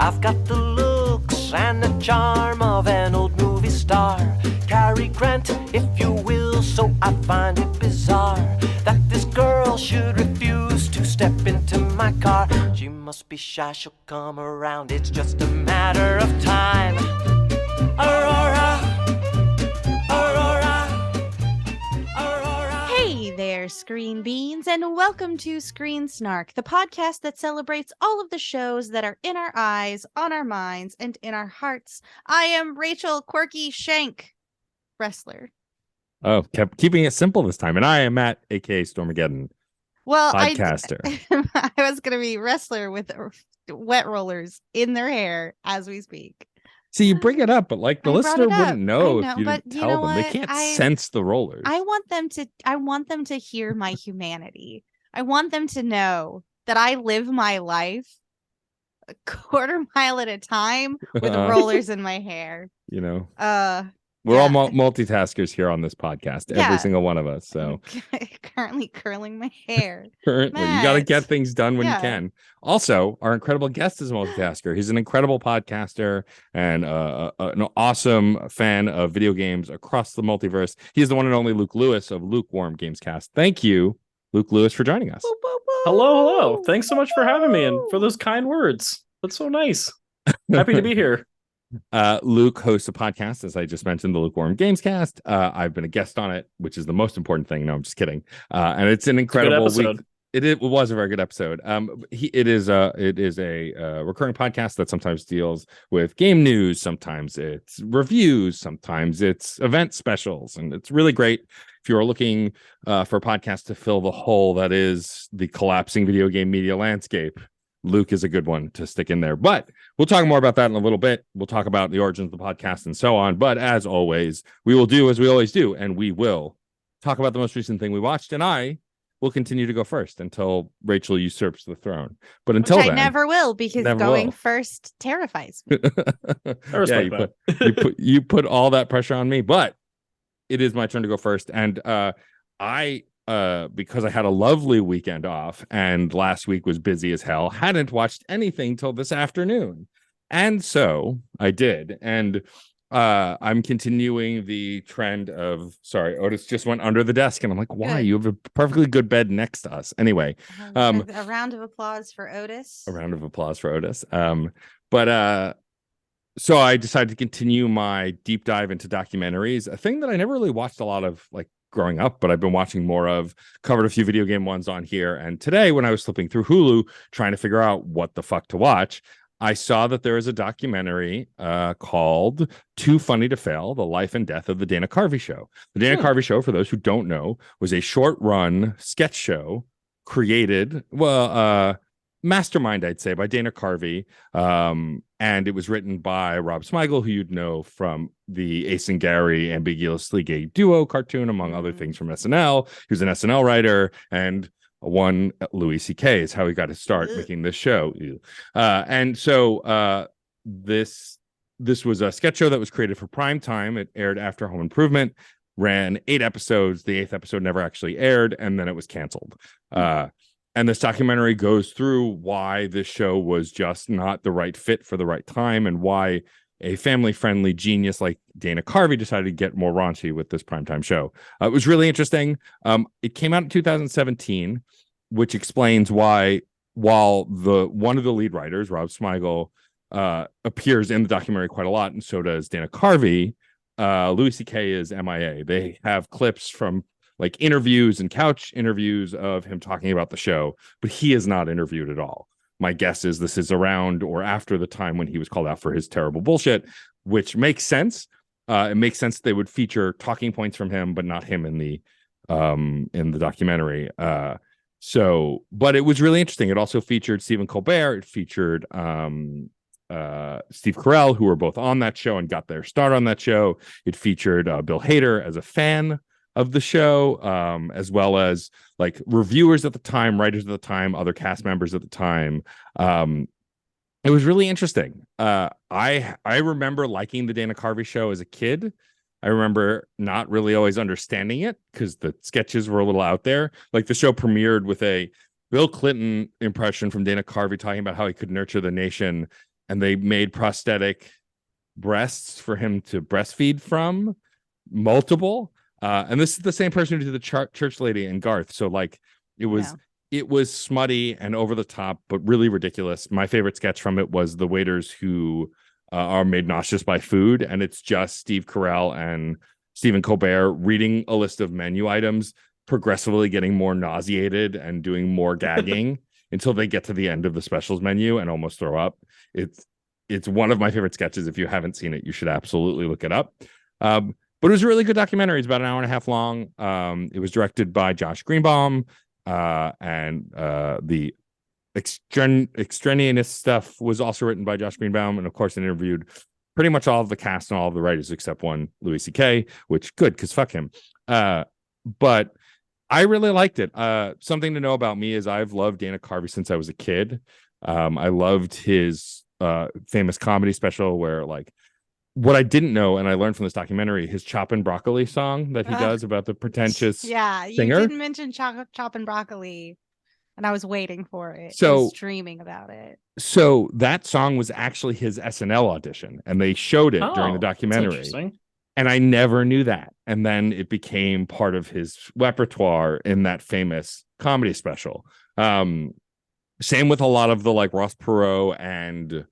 I've got the looks and the charm of an old movie star. Cary Grant, if you will, so I find it bizarre that this girl should refuse to step into my car. She must be shy, she'll come around, it's just a matter of time. Aurora, Aurora, Aurora. Hey there, Screen Beans, and welcome to Screen Snark, the podcast that celebrates all of the shows that are in our eyes, on our minds, and in our hearts. I am Rachel Quirky Shank, wrestler. Oh, kept keeping it simple this time. And I am Matt, aka Stormageddon, Well, podcaster. I was going to be wrestler with wet rollers in their hair as we speak. See, you bring it up, but like the I brought listener it up. wouldn't know I know, if you but didn't you tell know them. They what? can't sense the rollers. I want them to hear my humanity. I want them to know that I live my life a quarter mile at a time with rollers in my hair. You know, We're all multitaskers here on this podcast, every single one of us. So I'm currently curling my hair. currently, you got to Matt. get things done when you Yeah. can. Also, our incredible guest is a multitasker. He's an incredible podcaster and an awesome fan of video games across the multiverse. He's the one and only Luke Lewis of Lukewarm Gamescast. Thank you, Luke Lewis, for joining us. Hello. Thanks so much for having me and for those kind words. That's so nice. Happy to be here. Luke hosts a podcast, as I just mentioned, the Lukewarm Gamescast. I've been a guest on it, which is the most important thing. No, I'm just kidding. And it's an incredible week. It was a very good episode. It is a recurring podcast that sometimes deals with game news, sometimes it's reviews, sometimes it's event specials, and it's really great. If you are looking for a podcast to fill the hole that is the collapsing video game media landscape, Luke is a good one to stick in there. But we'll talk more about that in a little bit. We'll talk about the origins of the podcast and so on. But as always, we will do as we always do, and we will talk about the most recent thing we watched. And I will continue to go first until Rachel usurps the throne. But until Which I then, never will, because never going will. first terrifies me. I respect that. you put all that pressure on me. But it is my turn to go first, and because I had a lovely weekend off and last week was busy as hell, hadn't watched anything till this afternoon. And so I did. And I'm continuing the trend of, sorry, Otis just went under the desk. And I'm like, why? Good. You have a perfectly good bed next to us. Anyway, A round of applause for Otis. a round of applause for Otis. So I decided to continue my deep dive into documentaries, a thing that I never really watched a lot of, like, growing up, but I've been watching more of, covered a few video game ones on here. And today, when I was flipping through Hulu, trying to figure out what the fuck to watch, I saw that there is a documentary called Too Funny to Fail, The Life and Death of the Dana Carvey Show. The Dana Carvey Show, for those who don't know, was a short-run sketch show created, mastermind, I'd say, by Dana Carvey. And it was written by Rob Smigel, who you'd know from the Ace and Gary Ambiguously Gay Duo cartoon, among other things from SNL. He was an SNL writer, and one Louis C.K. is how he got his start making this show. And so this was a sketch show that was created for prime time. It aired after Home Improvement, ran 8 episodes. The 8th episode never actually aired, and then it was canceled. And this documentary goes through why this show was just not the right fit for the right time, and why a family-friendly genius like Dana Carvey decided to get more raunchy with this primetime show. It was really interesting. It came out in 2017, which explains why, while one of the lead writers, Rob Smigel, appears in the documentary quite a lot, and so does Dana Carvey, Louis C.K. is MIA. They have clips from like interviews and couch interviews of him talking about the show, but he is not interviewed at all. My guess is this is around or after the time when he was called out for his terrible bullshit, which makes sense. It makes sense they would feature talking points from him, but not him in the documentary. But it was really interesting. It also featured Stephen Colbert. It featured Steve Carell, who were both on that show and got their start on that show. It featured Bill Hader as a fan of the show, as well as like reviewers at the time, writers at the time, other cast members at the time. It was really interesting. I remember liking the Dana Carvey show as a kid. I remember not really always understanding it because the sketches were a little out there. Like the show premiered with a Bill Clinton impression from Dana Carvey talking about how he could nurture the nation and they made prosthetic breasts for him to breastfeed from, multiple. And this is the same person who did the church lady in Garth. So like it was smutty and over the top, but really ridiculous. My favorite sketch from it was the waiters who are made nauseous by food, and it's just Steve Carell and Stephen Colbert reading a list of menu items, progressively getting more nauseated and doing more gagging until they get to the end of the specials menu and almost throw up. It's one of my favorite sketches. If you haven't seen it, you should absolutely look it up. But it was a really good documentary. It's about an hour and a half long. It was directed by Josh Greenbaum, and the extraneous stuff was also written by Josh Greenbaum, and of course, it interviewed pretty much all of the cast and all of the writers except one, Louis C.K., which good because fuck him. But I really liked it. Something to know about me is I've loved Dana Carvey since I was a kid. I loved his famous comedy special where like. What I didn't know, and I learned from this documentary, his Choppin' Broccoli song that he does about the pretentious singer. You didn't mention Choppin' Broccoli, and I was waiting for it. I was dreaming about it. So that song was actually his SNL audition, and they showed it during the documentary. And I never knew that. And then it became part of his repertoire in that famous comedy special. Same with a lot of the like Ross Perot and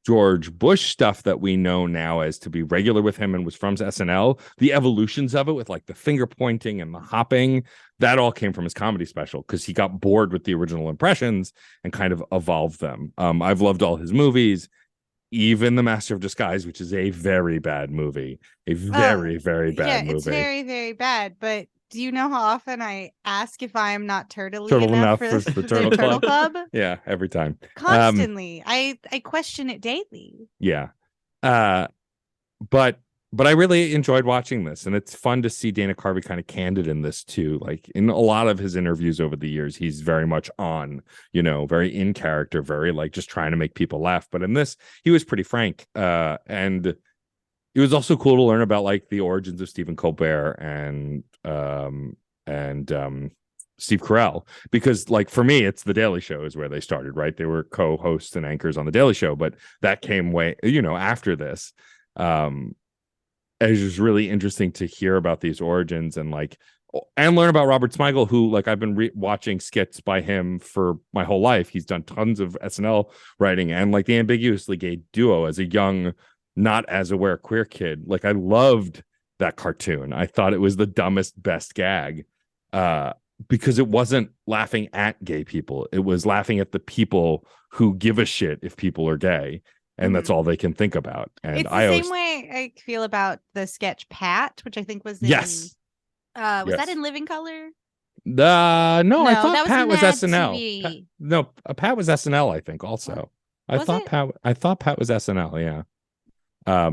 George Bush stuff that we know now as to be regular with him and was from SNL. The evolutions of it with like the finger pointing and the hopping, that all came from his comedy special because he got bored with the original impressions and kind of evolved them. I've loved all his movies, even The Master of Disguise, which is a very bad movie. A very, very bad movie. It's very, very bad. But do you know how often I ask if I am not turtle enough for the Turtle Club? Yeah, every time. Constantly. I question it daily. Yeah. But I really enjoyed watching this, and it's fun to see Dana Carvey kind of candid in this too. Like in a lot of his interviews over the years, he's very much on, very in character, very like just trying to make people laugh. But in this, he was pretty frank. And it was also cool to learn about like the origins of Stephen Colbert and Steve Carell, because like for me, it's The Daily Show is where they started, right? They were co-hosts and anchors on The Daily Show, but that came way, after this. It was really interesting to hear about these origins and learn about Robert Smigel, who like I've been watching skits by him for my whole life. He's done tons of SNL writing and like the Ambiguously Gay Duo as a young, not as aware queer kid. Like I loved that cartoon. I thought it was the dumbest, best gag because it wasn't laughing at gay people. It was laughing at the people who give a shit if people are gay. And that's all they can think about. And it's the same way I feel about the sketch Pat, which I think was in, was that in Living Color? No, I thought Pat was SNL. Pat was SNL, I think also. I thought Pat was SNL, yeah.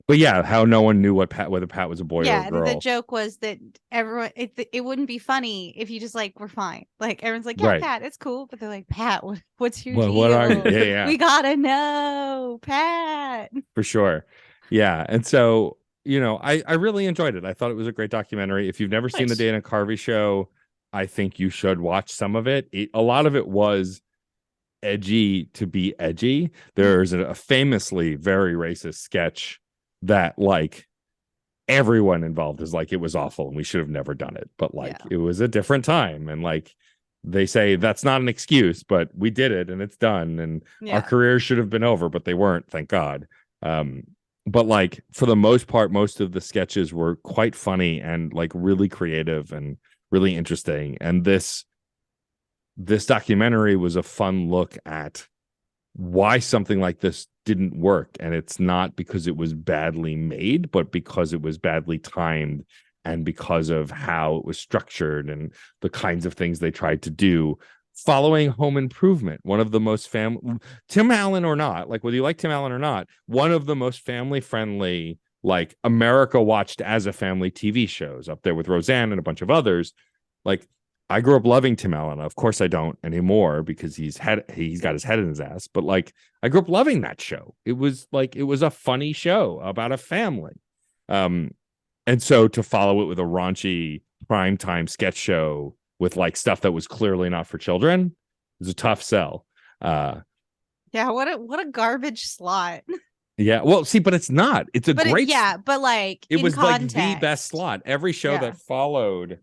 But yeah, how no one knew whether Pat was a boy or a girl. Yeah, the joke was that everyone it wouldn't be funny if you just like were fine. Like everyone's like, yeah, right. Pat, it's cool, but they're like, Pat, what's your deal? What are you? Yeah. We gotta know, Pat. For sure. Yeah. And so, I really enjoyed it. I thought it was a great documentary. If you've never seen the Dana Carvey show, I think you should watch some of it. A lot of it was edgy to be edgy. There's a famously very racist sketch that like everyone involved is like, it was awful and we should have never done it, but it was a different time, and like they say that's not an excuse, but we did it and it's done, and our careers should have been over, but they weren't, thank God. But like for the most part, most of the sketches were quite funny and like really creative and really interesting, and this documentary was a fun look at why something like this didn't work. And it's not because it was badly made, but because it was badly timed and because of how it was structured and the kinds of things they tried to do following Home Improvement, one of the most Tim Allen or not, like whether you like Tim Allen or not, one of the most family friendly, like America watched as a family TV shows, up there with Roseanne and a bunch of others. Like I grew up loving Tim Allen. Of course I don't anymore because he's got his head in his ass. But like I grew up loving that show. It was a funny show about a family. And so to follow it with a raunchy primetime sketch show with like stuff that was clearly not for children was a tough sell. Yeah, what a garbage slot. Yeah. Well, see, but it's not. It's a But great. but like It in was context. like the best slot. Every show Yeah. that followed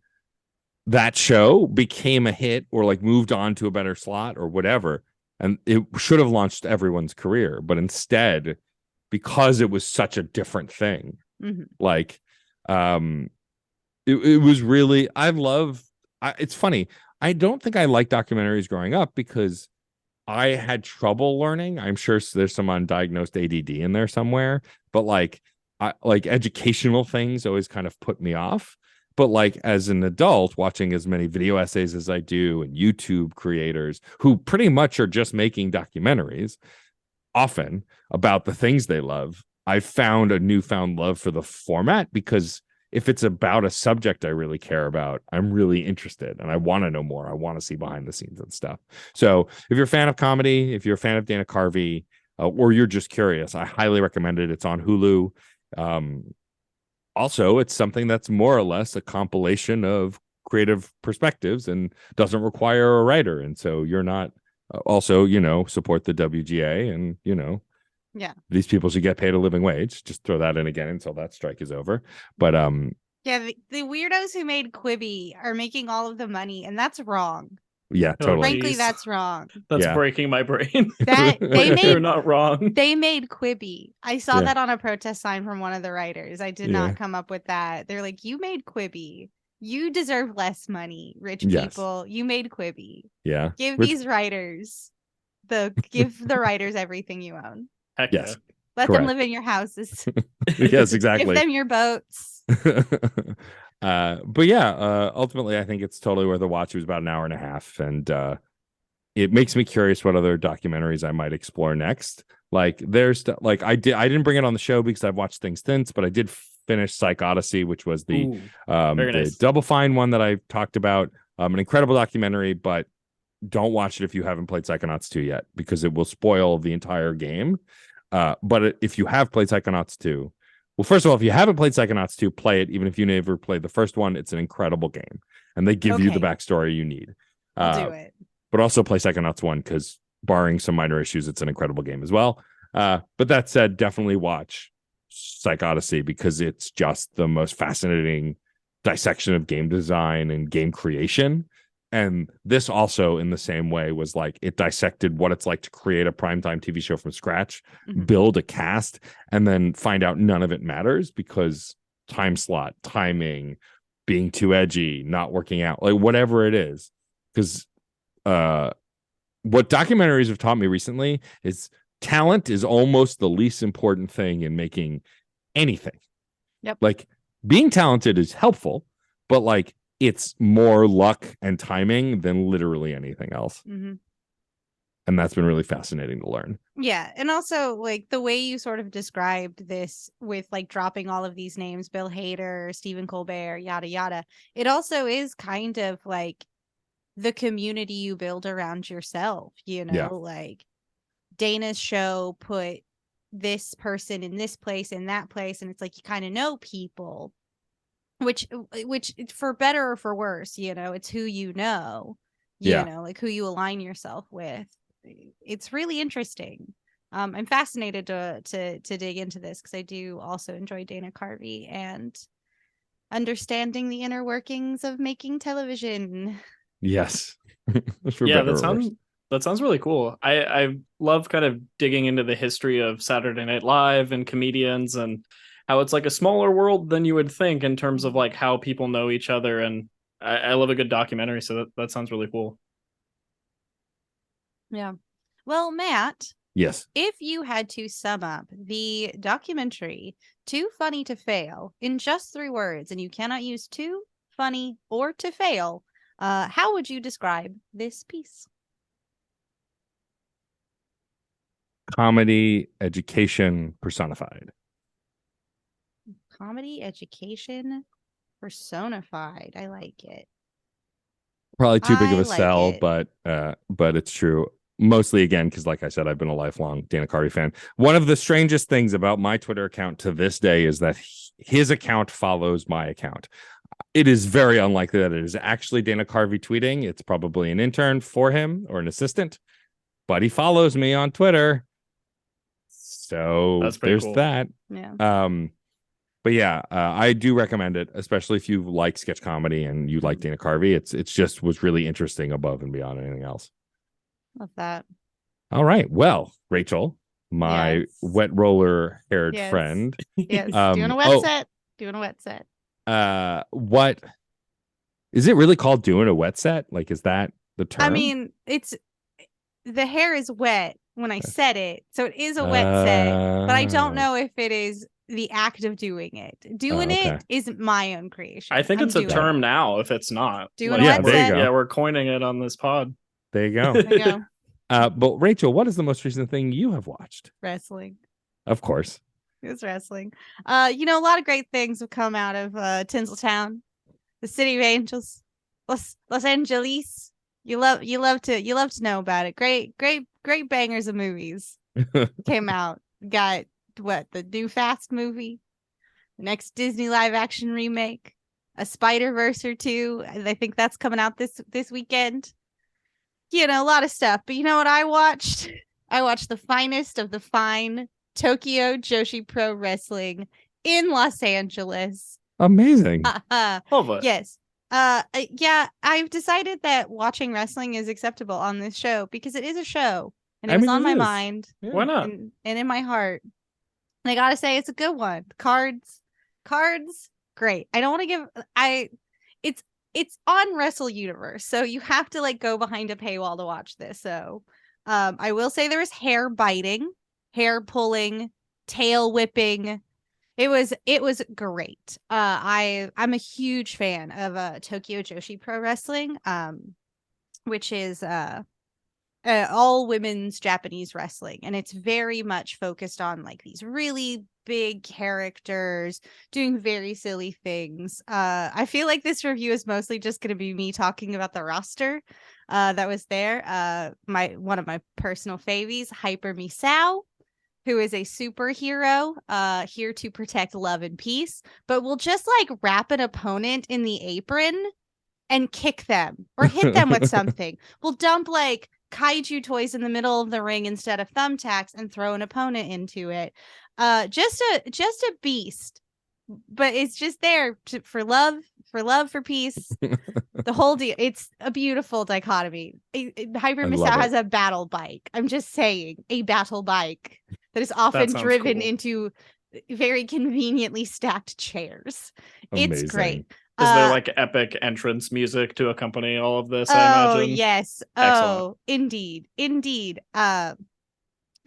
that show became a hit or like moved on to a better slot or whatever. And it should have launched everyone's career, but instead, because it was such a different thing, like it was really it's funny. I don't think I liked documentaries growing up because I had trouble learning. I'm sure there's some undiagnosed ADD in there somewhere, but like educational things always kind of put me off. But like as an adult, watching as many video essays as I do and YouTube creators who pretty much are just making documentaries often about the things they love, I found a newfound love for the format because if it's about a subject I really care about, I'm really interested and I want to know more. I want to see behind the scenes and stuff. So if you're a fan of comedy, if you're a fan of Dana Carvey, or you're just curious, I highly recommend it. It's on Hulu. Also, it's something that's more or less a compilation of creative perspectives and doesn't require a writer. And so you're not also, support the WGA and, yeah, these people should get paid a living wage. Just throw that in again until that strike is over. But yeah, the weirdos who made Quibi are making all of the money, and that's wrong. Yeah, totally. Frankly, geez. that's wrong. That's breaking my brain. That You're not wrong. They made Quibi. I saw that on a protest sign from one of the writers. I did not come up with that. They're like, you made Quibi. You deserve less money, rich people. You made Quibi. Yeah. Give these writers give the writers everything you own. Heck yes. Let them live in your houses. Yes, exactly. Give them your boats. But yeah, ultimately I think it's totally worth a watch. It was about an hour and a half, and it makes me curious what other documentaries I might explore next. Like there's like I didn't bring it on the show because I've watched things since, but I did finish Psych Odyssey, which was the nice. Double Fine one that I talked about. An incredible documentary, but don't watch it if you haven't played Psychonauts 2 yet because it will spoil the entire game. But if you have played Psychonauts 2, well, first of all, if you haven't played Psychonauts 2, play it. Even if you never played the first one, it's an incredible game. And they give you the backstory you need. I'll do it. But also play Psychonauts 1 because barring some minor issues, it's an incredible game as well. But that said, definitely watch Psych Odyssey because it's just the most fascinating dissection of game design and game creation. And this also, in the same way, was like it dissected what it's like to create a primetime TV show from scratch, build a cast, and then find out none of it matters because time slot, timing, being too edgy, not working out, like whatever it is. Because what documentaries have taught me recently is talent is almost the least important thing in making anything. Yep. Like being talented is helpful, but like it's more luck and timing than literally anything else. And that's been really fascinating to learn. Yeah. And also like the way you sort of described this with like dropping all of these names, Bill Hader, Stephen Colbert, yada, yada. It also is kind of like the community you build around yourself, like Dana's show put this person in this place, in that place. And it's like, you kind of know people. Which for better or for worse, it's who you know, like who you align yourself with. It's really interesting. I'm fascinated to dig into this because I do also enjoy Dana Carvey and understanding the inner workings of making television. Yes. Yeah, that sounds really cool. I love kind of digging into the history of Saturday Night Live and comedians and how it's like a smaller world than you would think in terms of like how people know each other. And I love a good documentary. So that sounds really cool. Yeah. Well, Matt. Yes. If you had to sum up the documentary Too Funny to Fail in just 3 words, and you cannot use too, funny, or to fail, how would you describe this piece? Comedy, education, personified. Comedy, education, personified. I like it. Probably too big of a like sell, it. but it's true. Mostly again, because like I said, I've been a lifelong Dana Carvey fan. One of the strangest things about my Twitter account to this day is that his account follows my account. It is very unlikely that it is actually Dana Carvey tweeting. It's probably an intern for him or an assistant. but he follows me on Twitter. So That's pretty there's cool. that. Yeah. But yeah, I do recommend it, especially if you like sketch comedy and you like Dana Carvey. It's just was really interesting above and beyond anything else. Love that. All right. Well, Rachel, my Yes. wet roller haired Yes. friend. Yes. Doing a wet set. Doing a wet set. What is it really called doing a wet set? Like, is that the term? I mean, it's the hair is wet when I set it, so it is a wet set, but I don't know if it is the act of doing it. Doing it is my own creation. I think it's a term now if it's not. Doing a wet there set. you go. Yeah, we're coining it on this pod. There you go. There you go. But Rachel, what is the most recent thing you have watched? Wrestling. Of course. It's wrestling. A lot of great things have come out of Tinseltown, the City of Angels, Los Angeles. You love to know about it. Great bangers of movies came out. Got the new Fast movie, the next Disney live action remake, a Spider-Verse or two. I think that's coming out this weekend. A lot of stuff. But you know what I watched? I watched the finest of the fine Tokyo Joshi Pro Wrestling in Los Angeles. Amazing. Love it. Yes. Yeah, I've decided that watching wrestling is acceptable on this show because it is a show and it was on my mind. Yeah. Why not? And in my heart. And I gotta say it's a good one. Cards, great. I don't want to give it's on Wrestle Universe, so you have to go behind a paywall to watch this. So I will say there was hair biting, hair pulling, tail whipping. It was great. I'm a huge fan of Tokyo Joshi Pro Wrestling, which is all women's Japanese wrestling, and it's very much focused on these really big characters doing very silly things. I feel like this review is mostly just going to be me talking about the roster that was there. One of my personal favies, Hyper Misao, who is a superhero here to protect love and peace, but will just wrap an opponent in the apron and kick them or hit them with something. We'll dump kaiju toys in the middle of the ring instead of thumbtacks and throw an opponent into it. Just a beast, but it's just there for love, for peace. The whole deal. It's a beautiful dichotomy. Hyper Misao has a battle bike. I'm just saying, a battle bike that is often driven into very conveniently stacked chairs. Amazing. It's great. Is there epic entrance music to accompany all of this? I Oh, imagine. yes. Excellent. Oh, indeed.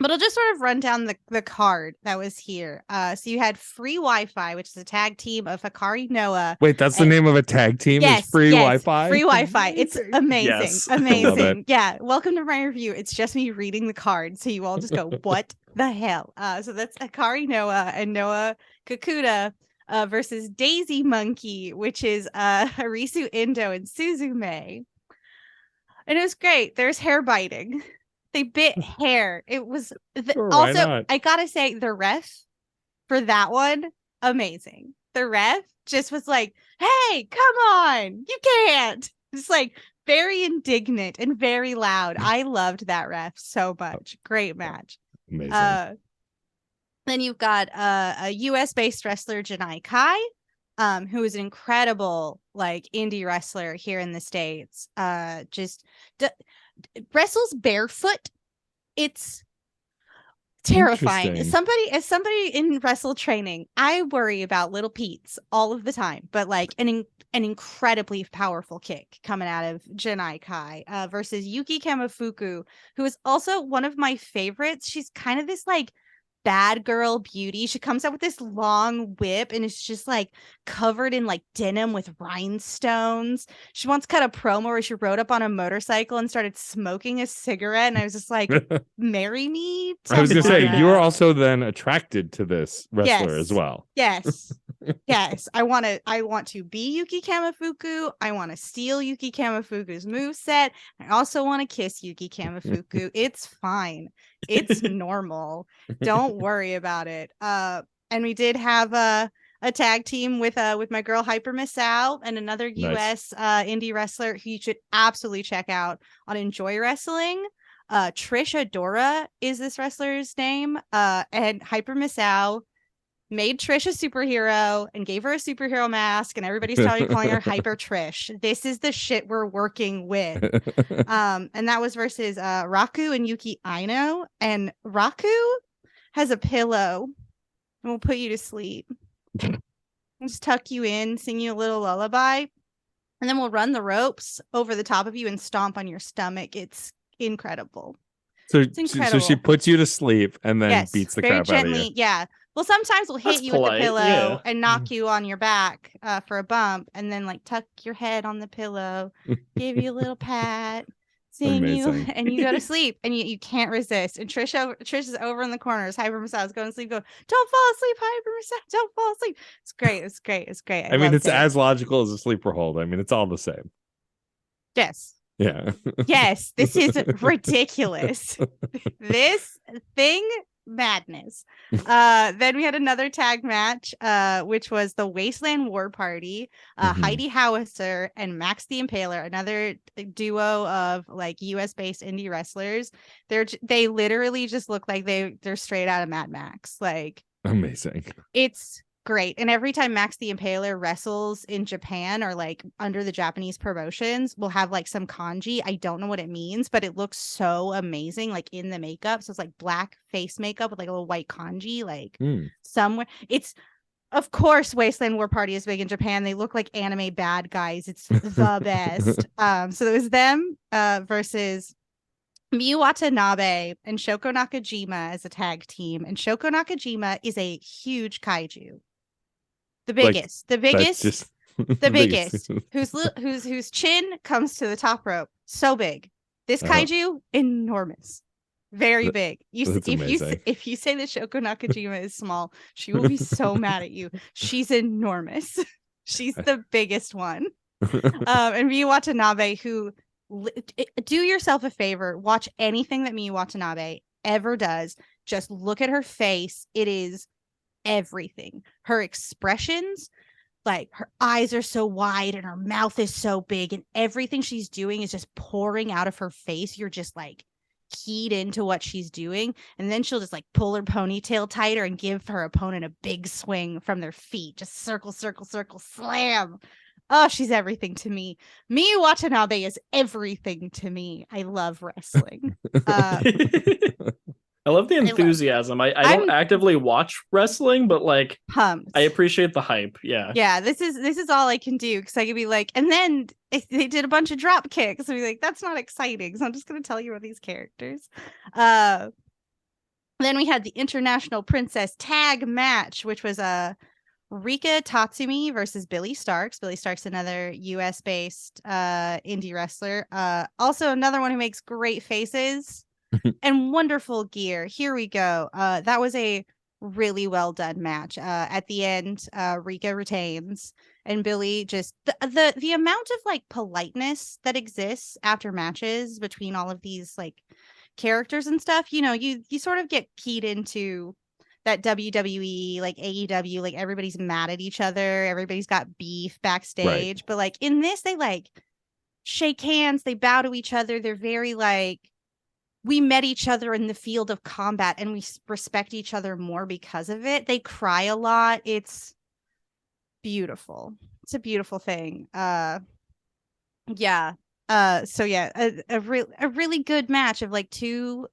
But I'll just sort of run down the card that was here. So you had Free Wi-Fi, which is a tag team of Hikari Noah. Wait, that's the name of a tag team? Yes, is Free yes, Wi-Fi? Free Wi-Fi. It's amazing. Yes. I love Amazing. it. Yeah. Welcome to my review. It's just me reading the card. So you all just go, what the hell? So that's Hikari Noah and Noah Kakuta versus Daisy Monkey, which is Harisu Indo and Suzume. And it was great. There's hair biting. They bit hair. It was Sure, why also, not? I gotta say, the ref for that one, amazing. The ref just was like, hey, come on, you can't. Just very indignant and very loud. I loved that ref so much. Great match. Amazing. Then you've got a US based wrestler, Janai Kai, who is an incredible indie wrestler here in the States. Wrestles barefoot. It's terrifying. As somebody in wrestle training, I worry about little Pete's all of the time, but an incredibly powerful kick coming out of Janai Kai versus Yuki Kamifuku, who is also one of my favorites. She's kind of this bad girl beauty. She comes out with this long whip and it's just covered in denim with rhinestones. She once cut a promo where she rode up on a motorcycle and started smoking a cigarette, and I was just marry me. I was gonna say, tomorrow. you are also then attracted to this wrestler as well. Yes. Yes. I want to be Yuki Kamifuku. I want to steal Yuki Kamifuku's moveset. I also want to kiss Yuki Kamifuku. It's fine. It's normal. Don't worry about it. And we did have a tag team with my girl Hyper Misao and another US indie wrestler who you should absolutely check out on Enjoy Wrestling. Trish Adora is this wrestler's name. And Hyper Misao made Trish a superhero and gave her a superhero mask, and everybody started calling her Hyper Trish. This is the shit we're working with. And that was versus Raku and Yuki Aino. And Raku has a pillow and will put you to sleep. We'll just tuck you in, sing you a little lullaby, and then we'll run the ropes over the top of you and stomp on your stomach. It's incredible. So, It's incredible. so she puts you to sleep and then beats the crap gently, out of you. Yeah. Well, sometimes we'll hit That's you polite, with the pillow yeah. and knock you on your back for a bump, and then like tuck your head on the pillow, give you a little pat, sing Amazing. you, and you go to sleep, and you can't resist. And Trish is over in the corners. Hyper Misao's going to sleep. Go, don't fall asleep, Hyper Misao. Don't fall asleep. It's great. It's great. It's great. I mean, it's loved it. as logical as a sleeper hold. I mean, it's all the same. Yes. Yeah. Yes. This is ridiculous. This thing. Madness. Then we had another tag match, which was the Wasteland War Party, Heidi Howitzer and Max the Impaler, another duo of like US based indie wrestlers. They literally just look like they're straight out of Mad Max. Like, amazing. It's great. And every time Max the Impaler wrestles in Japan or like under the Japanese promotions, we'll have like some kanji. I don't know what it means, but it looks so amazing, like in the makeup. So it's like black face makeup with like a little white kanji, like somewhere. It's, of course, Wasteland War Party is big in Japan. They look like anime bad guys. It's the best. So it was them versus Miyu Watanabe and Shoko Nakajima as a tag team. And Shoko Nakajima is a huge kaiju. The biggest, whose chin comes to the top rope. So big. This kaiju, enormous. Very big. If you say that Shoko Nakajima is small, she will be so mad at you. She's enormous. She's the biggest one. And Miyu Watanabe, who do yourself a favor, watch anything that Miyu Watanabe ever does. Just look at her face. It is everything. Her expressions, like her eyes are so wide and her mouth is so big, and everything she's doing is just pouring out of her face. You're just like keyed into what she's doing, and then she'll just like pull her ponytail tighter and give her opponent a big swing from their feet. Just circle, slam. Oh, she's everything to me. Miyu Watanabe is everything to me. I love wrestling. I love the enthusiasm. I don't actively watch wrestling, but like pumped. I appreciate the hype. Yeah. Yeah, this is all I can do, because I could be like, and then they did a bunch of drop kicks. I'd be like, that's not exciting. So I'm just gonna tell you about these characters. Then we had the International Princess Tag match, which was Rika Tatsumi versus Billy Starks. Billy Starks, another US based indie wrestler. Also another one who makes great faces. And wonderful gear. Here we go. That was a really well done match. At the end, Rika retains, and Billy just the amount of like politeness that exists after matches between all of these like characters and stuff. You know, you sort of get keyed into that WWE, like AEW, like everybody's mad at each other, everybody's got beef backstage, right. But like in this, they like shake hands, they bow to each other. They're very like, we met each other in the field of combat and we respect each other more because of it. They cry a lot. It's beautiful. It's a beautiful thing. So yeah, a really good match of like two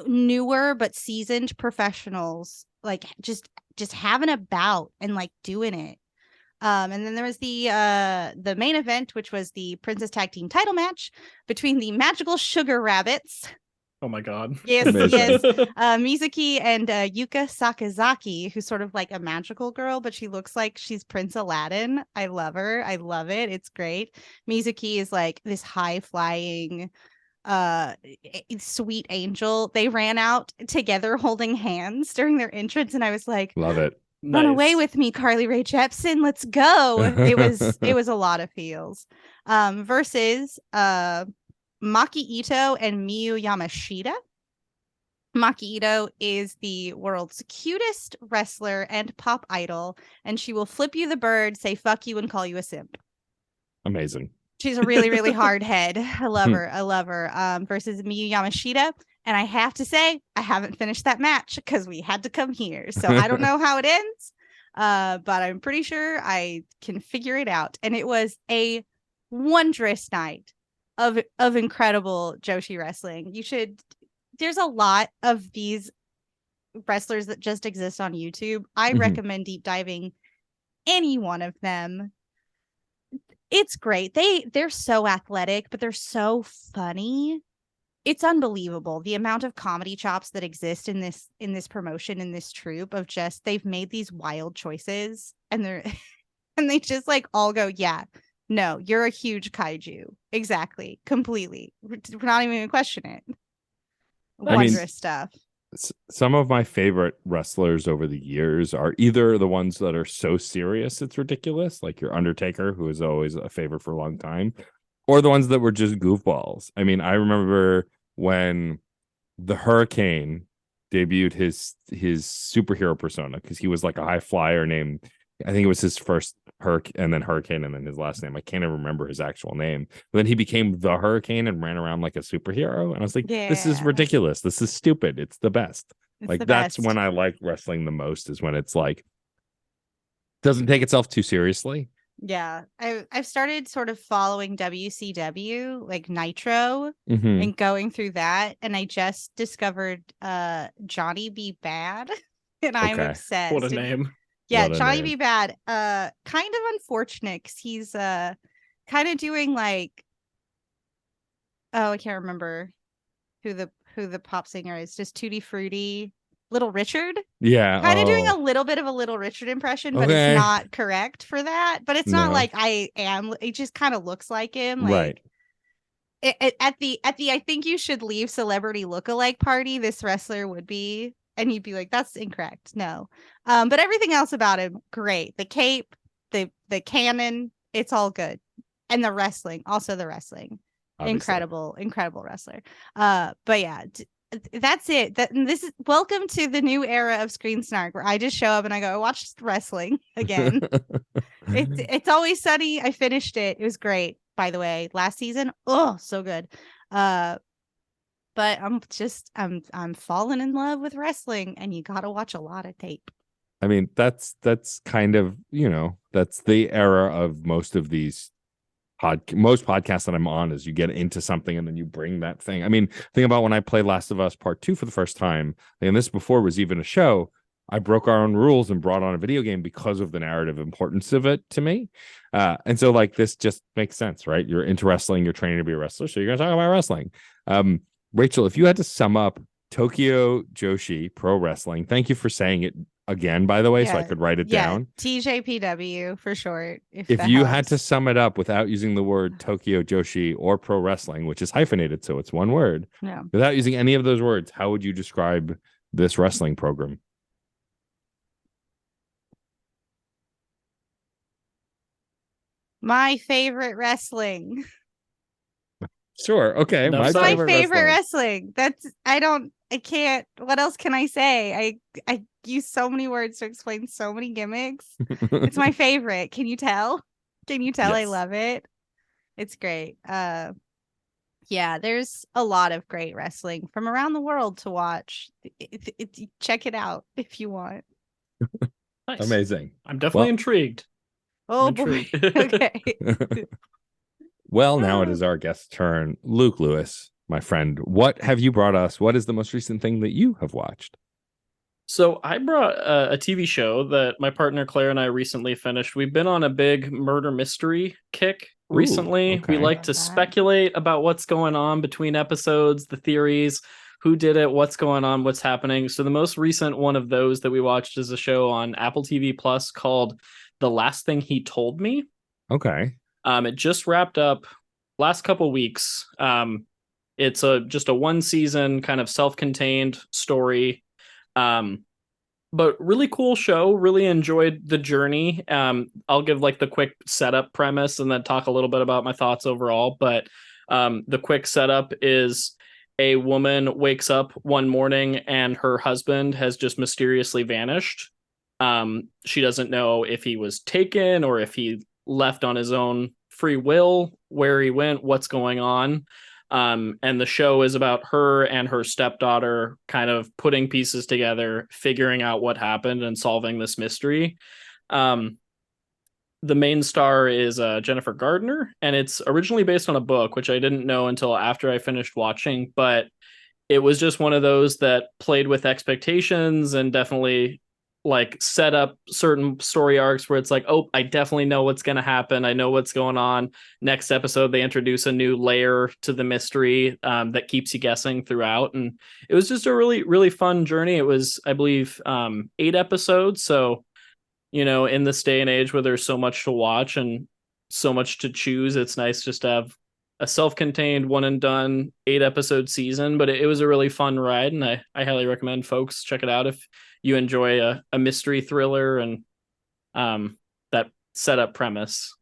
newer but seasoned professionals, like just having a bout and like doing it. And then there was the main event, which was the Princess Tag Team title match between the Magical Sugar Rabbits. Oh my god. Yes. Mizuki and Yuka Sakazaki, who's sort of like a magical girl, but she looks like she's Prince Aladdin. I love her. I love it. It's great. Mizuki is like this high-flying sweet angel. They ran out together holding hands during their entrance, and I was like, love it. Run away with me, Carly Rae Jepsen. Let's go. It was a lot of feels. Versus Maki Ito and Miyu Yamashita. Maki Ito is the world's cutest wrestler and pop idol, and she will flip you the bird, say fuck you, and call you a simp. Amazing. She's a really, really hard head. I love her. I love her. Versus Miyu Yamashita. And I have to say, I haven't finished that match because we had to come here. So I don't know how it ends. But I'm pretty sure I can figure it out. And it was a wondrous night of incredible Joshi wrestling. There's a lot of these wrestlers that just exist on YouTube. I recommend deep diving any one of them. It's great. They're so athletic, but they're so funny. It's unbelievable the amount of comedy chops that exist in this promotion, in this troupe, of just they've made these wild choices and they just like all go, yeah, no, you're a huge kaiju. Exactly. Completely. We're not even gonna question it. Wondrous stuff. Some of my favorite wrestlers over the years are either the ones that are so serious it's ridiculous, like your Undertaker, who is always a favorite for a long time, or the ones that were just goofballs. I mean, I remember when the Hurricane debuted his superhero persona, because he was like a high flyer named, I think it was his first and then Hurricane, and then his last name, I can't even remember his actual name. But then he became the Hurricane and ran around like a superhero, and I was like, this is ridiculous, this is stupid, it's the best. That's when I like wrestling the most, is when it's like doesn't take itself too seriously. Yeah, I've started sort of following WCW, like Nitro, and going through that, and I just discovered Johnny B. Bad, and I'm obsessed. What a name. Yeah, Johnny B. Bad. Kind of unfortunate because he's kind of doing like, oh, I can't remember who the pop singer is. Just Tutti Frutti, Little Richard. Yeah, kind of doing a little bit of a Little Richard impression, but it's not correct for that. But it's not like I am. It just kind of looks like him, like, right? At the I think you should leave celebrity lookalike party, this wrestler would be. And you'd be like, that's incorrect. No. But everything else about him, great. The cape, the cannon, it's all good. And the wrestling, also the wrestling. Obviously. Incredible wrestler. But yeah, that's it. This is welcome to the new era of Screen Snark, where I just show up and I go, I watched wrestling again. It's Always Sunny. I finished it. It was great, by the way. Last season, oh, so good. But I'm falling in love with wrestling, and you gotta watch a lot of tape. I mean, that's kind of, that's the era of most of these most podcasts that I'm on, is you get into something and then you bring that thing. I mean, think about when I played Last of Us Part 2 for the first time, and this before was even a show. I broke our own rules and brought on a video game because of the narrative importance of it to me. And so like this just makes sense, right? You're into wrestling, you're training to be a wrestler, so you're gonna talk about wrestling. Rachel, if you had to sum up Tokyo Joshi Pro Wrestling, thank you for saying it again, by the way, so I could write it down. TJPW for short. If you had to sum it up without using the word Tokyo Joshi or Pro Wrestling, which is hyphenated, so it's one word, without using any of those words, how would you describe this wrestling program? My favorite wrestling. Sure. Okay. My favorite wrestling. I can't. What else can I say? I use so many words to explain so many gimmicks. It's my favorite. Can you tell? Yes. I love it. It's great. Yeah, there's a lot of great wrestling from around the world to watch. Check it out if you want. Nice. Amazing. I'm definitely intrigued. Oh, boy. Okay. Well, now it is our guest's turn. Luke Lewis, my friend, what have you brought us? What is the most recent thing that you have watched? So I brought a TV show that my partner Claire and I recently finished. We've been on a big murder mystery kick recently. We like to speculate about what's going on between episodes, the theories, who did it, what's going on, what's happening. So the most recent one of those that we watched is a show on Apple TV Plus called The Last Thing He Told Me. Okay. It just wrapped up last couple weeks. It's just a one season kind of self-contained story. But really cool show. Really enjoyed the journey. I'll give like the quick setup premise and then talk a little bit about my thoughts overall. But the quick setup is a woman wakes up one morning and her husband has just mysteriously vanished. She doesn't know if he was taken or if he left on his own free will. where he went, what's going on. And the show is about her and her stepdaughter kind of putting pieces together, figuring out what happened and solving this mystery. The main star is Jennifer Gardner, and it's originally based on a book, which I didn't know until after I finished watching, but it was just one of those that played with expectations and definitely like set up certain story arcs where it's like, oh, I definitely know what's going to happen. I know what's going on. Next episode, they introduce a new layer to the mystery that keeps you guessing throughout. And it was just a really, really fun journey. It was, I believe, 8 episodes. So, in this day and age where there's so much to watch and so much to choose, it's nice just to have a self-contained one and done 8-episode season. But it was a really fun ride, and I highly recommend folks check it out if you enjoy a mystery thriller and that setup premise.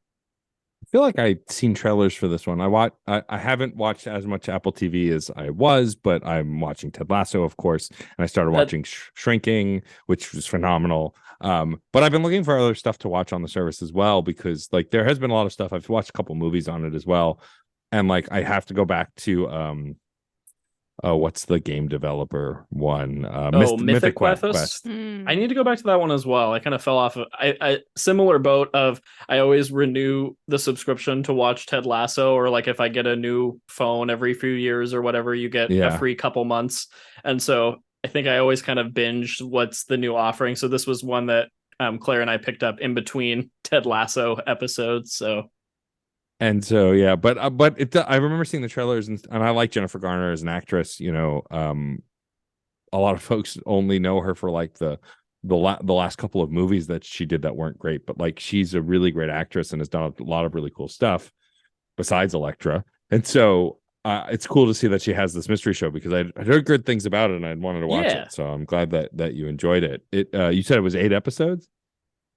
I feel like I've seen trailers for this one. I haven't watched as much Apple TV as I was, but I'm watching Ted Lasso, of course, and I started watching Shrinking, which was phenomenal. But I've been looking for other stuff to watch on the service as well, because like there has been a lot of stuff. I've watched a couple movies on it as well, and like I have to go back to what's the game developer one? Mythic Quest. I need to go back to that one as well. I kind of fell off of I similar boat of I always renew the subscription to watch Ted Lasso, or like if I get a new phone every few years or whatever, you get a free couple months. And so I think I always kind of binged what's the new offering. So this was one that Claire and I picked up in between Ted Lasso episodes. And so, yeah, but I remember seeing the trailers, and I like Jennifer Garner as an actress. A lot of folks only know her for like the last couple of movies that she did that weren't great, but like she's a really great actress and has done a lot of really cool stuff besides Elektra. And so it's cool to see that she has this mystery show, because I heard good things about it and I wanted to watch it. So I'm glad that you enjoyed it. You said it was 8 episodes?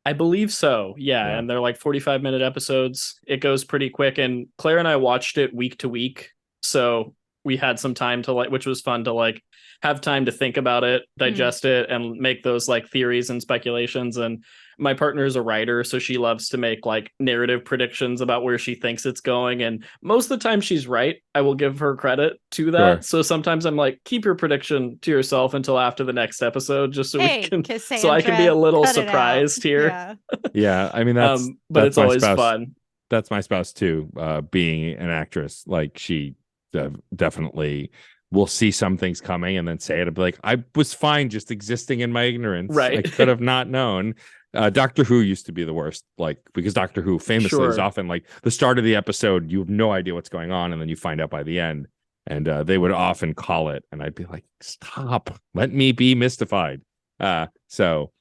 I believe so. Yeah. And they're like 45-minute episodes. It goes pretty quick. And Claire and I watched it week to week. So we had some time to which was fun to have time to think about it, digest it, and make those theories and speculations. And my partner is a writer, so she loves to make narrative predictions about where she thinks it's going. And most of the time she's right. I will give her credit to that. Sure. So sometimes I'm like, keep your prediction to yourself until after the next episode, just so we can, Cassandra, so I can be a little surprised here. Yeah. Yeah. I mean, that's it's always fun. That's my spouse too. Being an actress, she definitely will see some things coming and then say it and be like, I was fine just existing in my ignorance. Right. I could have not known. Doctor Who used to be the worst, because Doctor Who famously is often the start of the episode, you have no idea what's going on, and then you find out by the end. And they would often call it, and I'd be like, stop, let me be mystified. So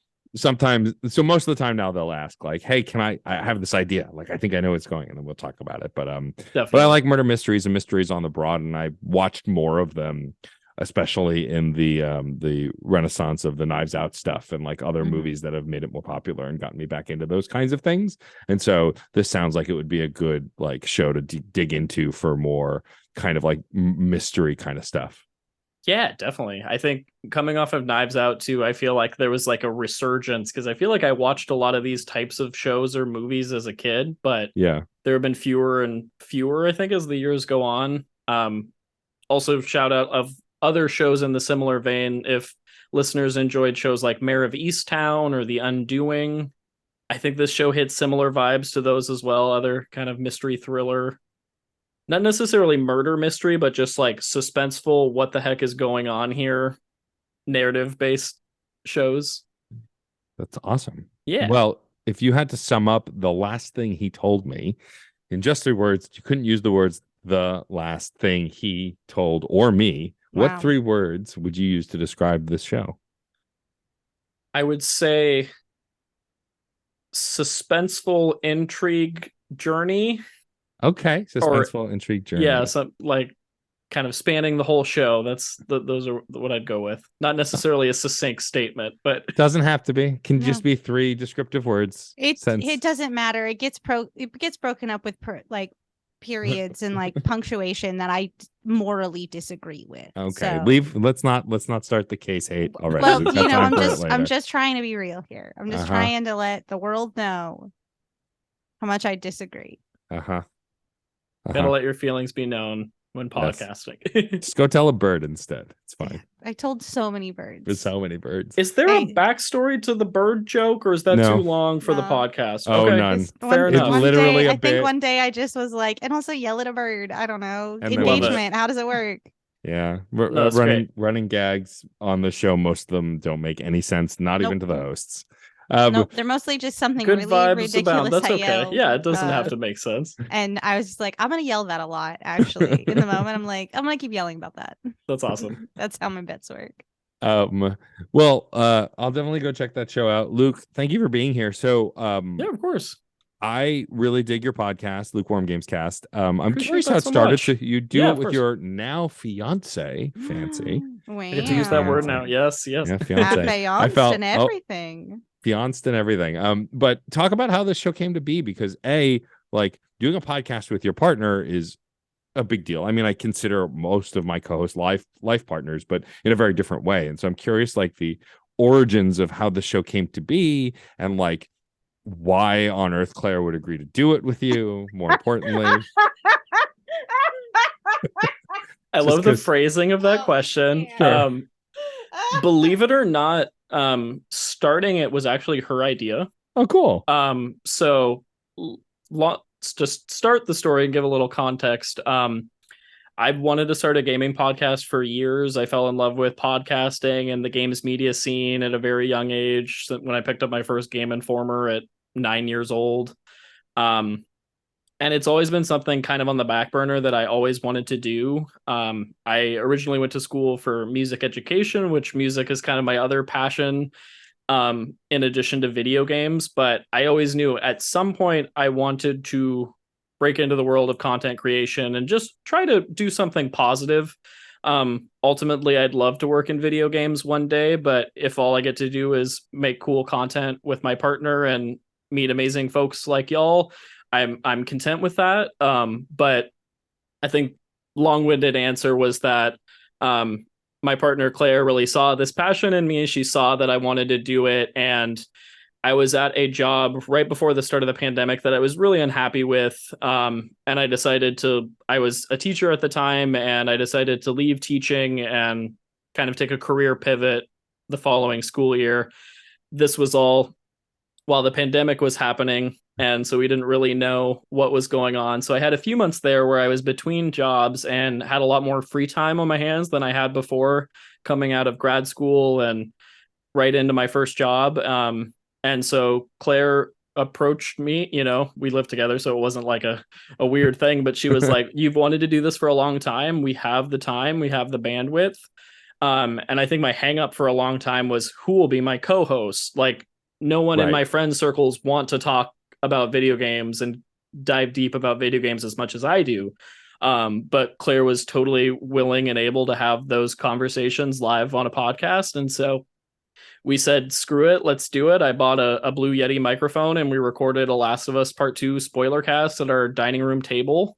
most of the time now they'll ask hey, can I have this idea? I think I know what's going, and then we'll talk about it. But I like murder mysteries and mysteries on the broad, and I watched more of them, especially in the renaissance of the Knives Out stuff and other movies that have made it more popular and gotten me back into those kinds of things. And so this sounds like it would be a good show to dig into for more kind of mystery kind of stuff. Yeah, definitely. I think coming off of Knives Out too, I feel like there was a resurgence, because I feel like I watched a lot of these types of shows or movies as a kid, but there have been fewer and fewer, I think, as the years go on. Also, shout out of other shows in the similar vein. If listeners enjoyed shows like Mare of Easttown or The Undoing, I think this show hits similar vibes to those as well. Other kind of mystery thriller. Not necessarily murder mystery, but just suspenseful, what the heck is going on here, narrative-based shows. That's awesome. Yeah. Well, if you had to sum up the last thing he told me in just 3 words, you couldn't use the words the last thing he told or me. Wow. What 3 words would you use to describe this show? I would say suspenseful intrigue journey. Okay, suspenseful intrigue journey. Yeah, so kind of spanning the whole show. Those are what I'd go with. Not necessarily a succinct statement, but it doesn't have to be. Can just be 3 descriptive words. It doesn't matter. It gets broken up with periods and punctuation that I morally disagree with. Okay, so. Let's not start the case hate already. Well, I'm just trying to be real here. I'm just trying to let the world know how much I disagree. Gotta let your feelings be known when podcasting. Just go tell a bird instead. It's fine. I told so many birds. There's so many birds. Is there a backstory to the bird joke, or is that too long for the podcast? Oh, okay. none. Fair enough. One literally day, a I think bit. one day I just was like, and also yell at a bird. I don't know. And then- Engagement. How does it work? Yeah, that's running gags on the show. Most of them don't make any sense, not even to the hosts. Nope, they're mostly just something Good really vibes ridiculous. abound. That's I okay. yelled. Yeah, it doesn't have to make sense. And I was just like, I'm gonna yell that a lot. Actually, in the moment, I'm like, I'm gonna keep yelling about that. That's awesome. That's how my bets work. Well, I'll definitely go check that show out. Luke, thank you for being here. So, Yeah, of course. I really dig your podcast, Lukewarm Games Cast. I'm Appreciate curious that how it so started. much. So you do Yeah, it of with course. your now fiance, fancy. Wow. I get to use that word now. Yes. Yeah, Have fiance. Beyonce and everything. Fianced and everything. But talk about how this show came to be, because like doing a podcast with your partner is a big deal. I mean, I consider most of my co-hosts life partners, but in a very different way. And so I'm curious, like, the origins of how the show came to be, and like why on earth Claire would agree to do it with you. More importantly, I love the phrasing of that question. Sure. Believe it or not, starting it was actually her idea. Oh, cool. So let's just start the story and give a little context. I wanted to start a gaming podcast for years. I fell in love with podcasting and the games media scene at a very young age, when I picked up my first Game Informer at 9 years old. And it's always been something kind of on the back burner that I always wanted to do. I originally went to school for music education, which music is kind of my other passion, in addition to video games. But I always knew at some point I wanted to break into the world of content creation and just try to do something positive. Ultimately, I'd love to work in video games one day, but if all I get to do is make cool content with my partner and meet amazing folks like y'all, I'm content with that. But I think long-winded answer was that my partner Claire really saw this passion in me. She saw that I wanted to do it, and I was at a job right before the start of the pandemic that I was really unhappy with. And I was a teacher at the time, and I decided to leave teaching and kind of take a career pivot the following school year. This was all while the pandemic was happening, and so we didn't really know what was going on. So I had a few months there where I was between jobs and had a lot more free time on my hands than I had before, coming out of grad school and right into my first job. And so Claire approached me, we lived together, so it wasn't like a weird thing, but she was like, you've wanted to do this for a long time. We have the time, we have the bandwidth. And I think my hang up for a long time was, who will be my co-host? Like, no one in my friend circles want to talk about video games and dive deep about video games as much as I do. But Claire was totally willing and able to have those conversations live on a podcast. And so we said, screw it, let's do it. I bought a Blue Yeti microphone, and we recorded a Last of Us Part 2 spoiler cast at our dining room table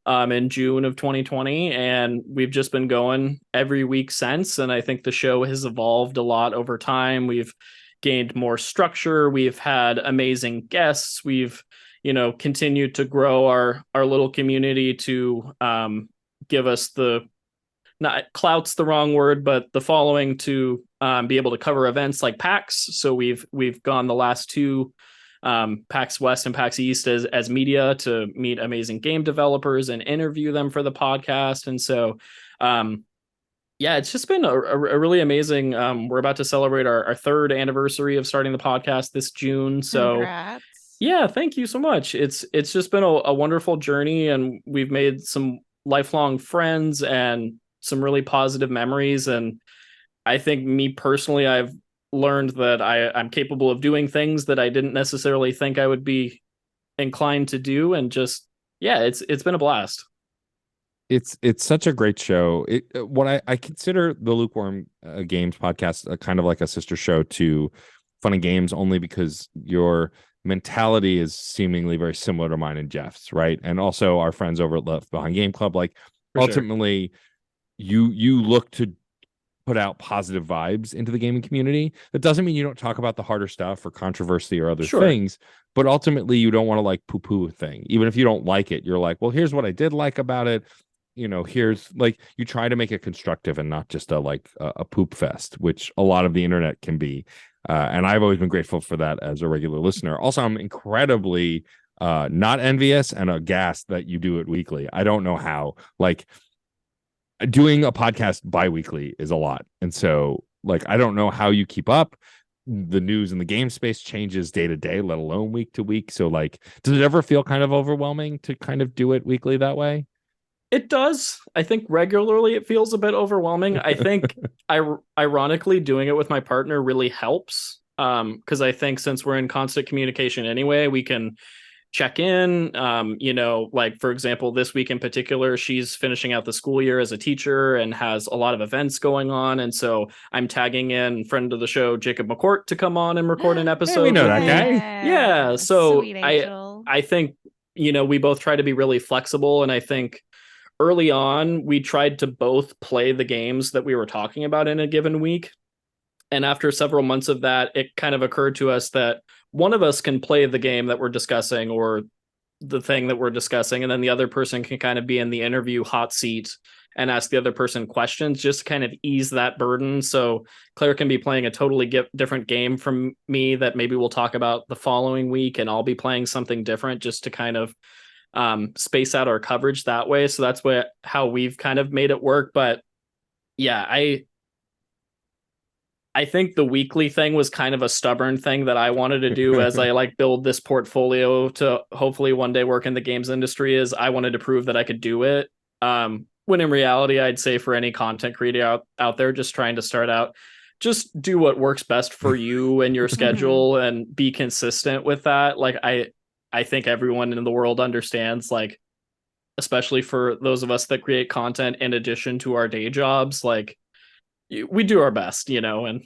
in June of 2020. And we've just been going every week since. And I think the show has evolved a lot over time. We've gained more structure. We've had amazing guests. We've, continued to grow our little community to give us not clout's the wrong word, but the following to be able to cover events like PAX. So we've gone the last two, PAX West and PAX East, as media to meet amazing game developers and interview them for the podcast. And so, yeah, it's just been a really amazing. We're about to celebrate our third anniversary of starting the podcast this June. So Congrats. Yeah, thank you so much. It's just been a wonderful journey, and we've made some lifelong friends and some really positive memories. And I think me personally, I've learned that I'm capable of doing things that I didn't necessarily think I would be inclined to do. And just, yeah, it's been a blast. It's such a great show. What I consider the Lukewarm Games podcast kind of like a sister show to Fun and Games, only because your mentality is seemingly very similar to mine and Jeff's, right? And also our friends over at Left Behind Game Club. Like, ultimately, you look to put out positive vibes into the gaming community. That doesn't mean you don't talk about the harder stuff or controversy or other things, but ultimately you don't want to like poo-poo a thing. Even if you don't like it, you're like, well, here's what I did like about it. Here's like, you try to make it constructive and not just a poop fest, which a lot of the internet can be. And I've always been grateful for that as a regular listener. Also, I'm incredibly not envious and aghast that you do it weekly. I don't know how. Like, doing a podcast bi-weekly is a lot. And so, like, I don't know how you keep up. The news in the game space changes day to day, let alone week to week. So, like, does it ever feel kind of overwhelming to kind of do it weekly that way? It does. I think regularly it feels a bit overwhelming. I think ironically doing it with my partner really helps. Because I think since we're in constant communication anyway, we can check in. Like, for example, this week in particular, she's finishing out the school year as a teacher and has a lot of events going on. And so I'm tagging in friend of the show, Jacob McCourt, to come on and record an episode. Hey, we know that guy. Yeah. So Sweet Angel. I think, we both try to be really flexible. And I think early on, we tried to both play the games that we were talking about in a given week. And after several months of that, it kind of occurred to us that one of us can play the game that we're discussing or the thing that we're discussing, and then the other person can kind of be in the interview hot seat and ask the other person questions, just to kind of ease that burden. So Claire can be playing a totally different game from me that maybe we'll talk about the following week, and I'll be playing something different just to kind of space out our coverage that way. So that's how we've kind of made it work. But yeah, I think the weekly thing was kind of a stubborn thing that I wanted to do as I like build this portfolio to hopefully one day work in the games industry. Is I wanted to prove that I could do it. When in reality, I'd say for any content creator out there just trying to start out, just do what works best for you and your schedule and be consistent with that. Like, I think everyone in the world understands, like, especially for those of us that create content in addition to our day jobs, like, we do our best, and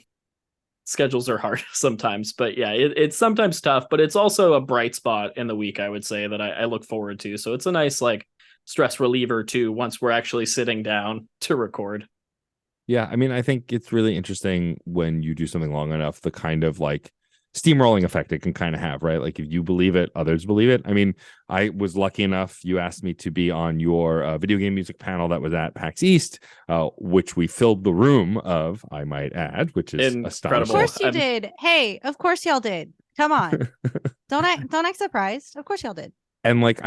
schedules are hard sometimes. But yeah, it's sometimes tough, but it's also a bright spot in the week, I would say, that I look forward to. So it's a nice, like, stress reliever too, once we're actually sitting down to record. Yeah, I mean, I think it's really interesting when you do something long enough, the kind of like steamrolling effect it can kind of have, right? Like, if you believe it, others believe it. I mean, I was lucky enough, you asked me to be on your video game music panel that was at PAX East, which we filled the room of, I might add, which is astonishing. Of course you did. Hey, of course y'all did. Come on. Don't act surprised. Of course y'all did. And like,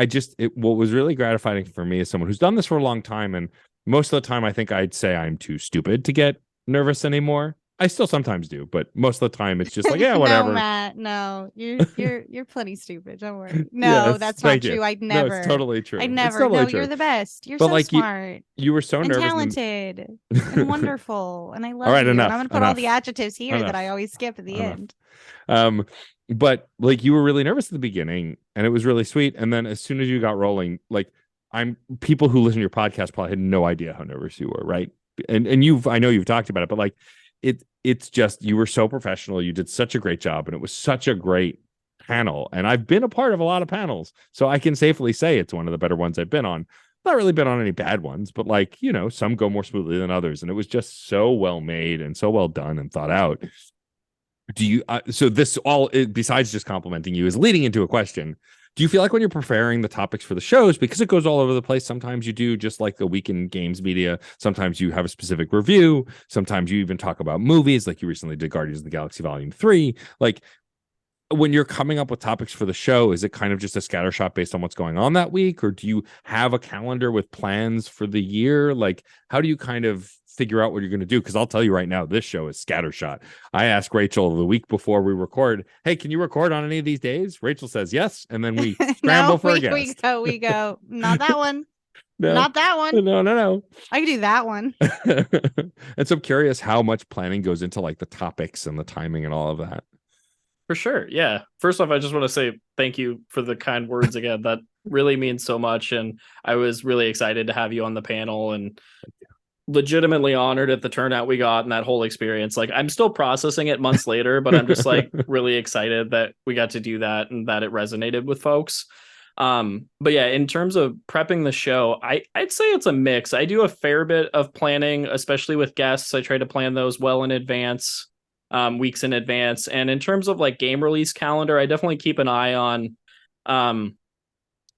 what was really gratifying for me as someone who's done this for a long time, and most of the time I think I'd say I'm too stupid to get nervous anymore. I still sometimes do, but most of the time it's just like, yeah, whatever. No, Matt, no, you're plenty stupid. Don't worry. No, yes, that's not true. I'd never. No, it's totally true. I'd never. No, true. You're the best. You're so smart. You were so and nervous, talented, and wonderful, and I love all right, you. Enough, and I'm gonna put all the adjectives here that I always skip at the end. But like, you were really nervous at the beginning, and it was really sweet. And then as soon as you got rolling, like, people who listen to your podcast probably had no idea how nervous you were, right? And I know you've talked about it, but like, it's just, you were so professional. You did such a great job, and it was such a great panel. And I've been a part of a lot of panels, so I can safely say it's one of the better ones I've been on. Not really been on any bad ones, but like, some go more smoothly than others. And it was just so well made and so well done and thought out. Do you, so this all, besides just complimenting you, is leading into a question. Do you feel like when you're preparing the topics for the shows, because it goes all over the place, sometimes you do just like the week in games media, sometimes you have a specific review, sometimes you even talk about movies, like you recently did Guardians of the Galaxy Volume 3. Like, when you're coming up with topics for the show, is it kind of just a scattershot based on what's going on that week? Or do you have a calendar with plans for the year? Like, how do you kind of figure out what you're going to do? Because I'll tell you right now, this show is scattershot. I asked Rachel the week before we record, hey, can you record on any of these days? Rachel says yes. And then we scramble for a guest. We go, not that one. No, not that one. No. I can do that one. And so I'm curious how much planning goes into like the topics and the timing and all of that. For sure. Yeah. First off, I just want to say thank you for the kind words again. That really means so much. And I was really excited to have you on the panel, and legitimately honored at the turnout we got and that whole experience. Like, I'm still processing it months later, but I'm just like really excited that we got to do that and that it resonated with folks. But yeah, in terms of prepping the show, I'd say it's a mix. I do a fair bit of planning, especially with guests. I try to plan those well in advance, weeks in advance. And in terms of like game release calendar, I definitely keep an eye on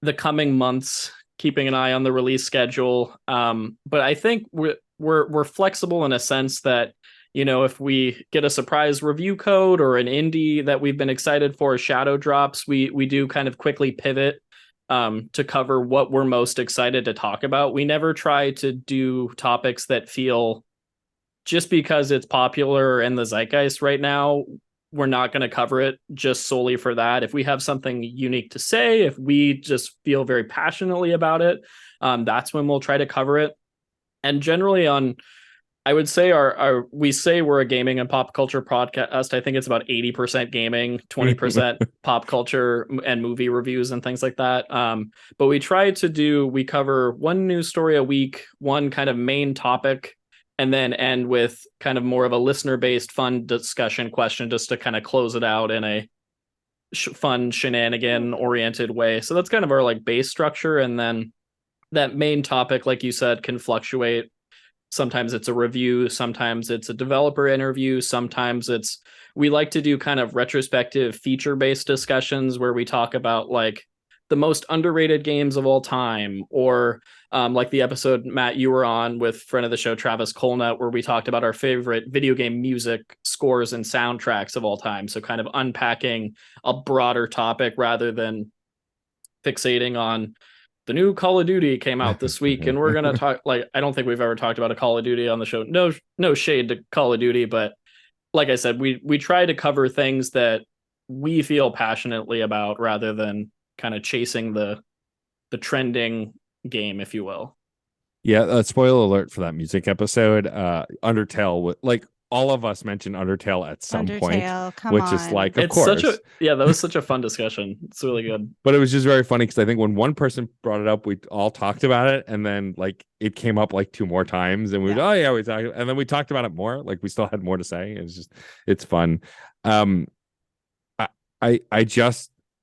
the coming months, keeping an eye on the release schedule. But I think we're flexible in a sense that, you know, if we get a surprise review code or an indie that we've been excited for, shadow drops, we do kind of quickly pivot to cover what we're most excited to talk about. We never try to do topics that feel, just because it's popular in the zeitgeist right now, we're not going to cover it just solely for that. If we have something unique to say, if we just feel very passionately about it, that's when we'll try to cover it. And generally I would say we say we're a gaming and pop culture podcast. I think it's about 80% gaming, 20% pop culture and movie reviews and things like that. But we cover one news story a week, one kind of main topic, and then end with kind of more of a listener-based fun discussion question just to kind of close it out in a fun shenanigan-oriented way. So that's kind of our like base structure. And then that main topic, like you said, can fluctuate. Sometimes it's a review, sometimes it's a developer interview, sometimes we like to do kind of retrospective feature-based discussions where we talk about like the most underrated games of all time, or like the episode, Matt, you were on with friend of the show, Travis Colnut, where we talked about our favorite video game music scores and soundtracks of all time. So kind of unpacking a broader topic rather than fixating on the new Call of Duty came out this week, and we're going to talk, like, I don't think we've ever talked about a Call of Duty on the show. No shade to Call of Duty, but like I said, we try to cover things that we feel passionately about rather than kind of chasing the trending game, if you will. Yeah, spoiler alert for that music episode. Undertale, like all of us mentioned Undertale at some point, which is like, of course. That was such a fun discussion. It's really good. But it was just very funny because I think when one person brought it up, we all talked about it, and then like it came up like 2 more times, and we we talked, and then we talked about it more. Like we still had more to say. It's fun.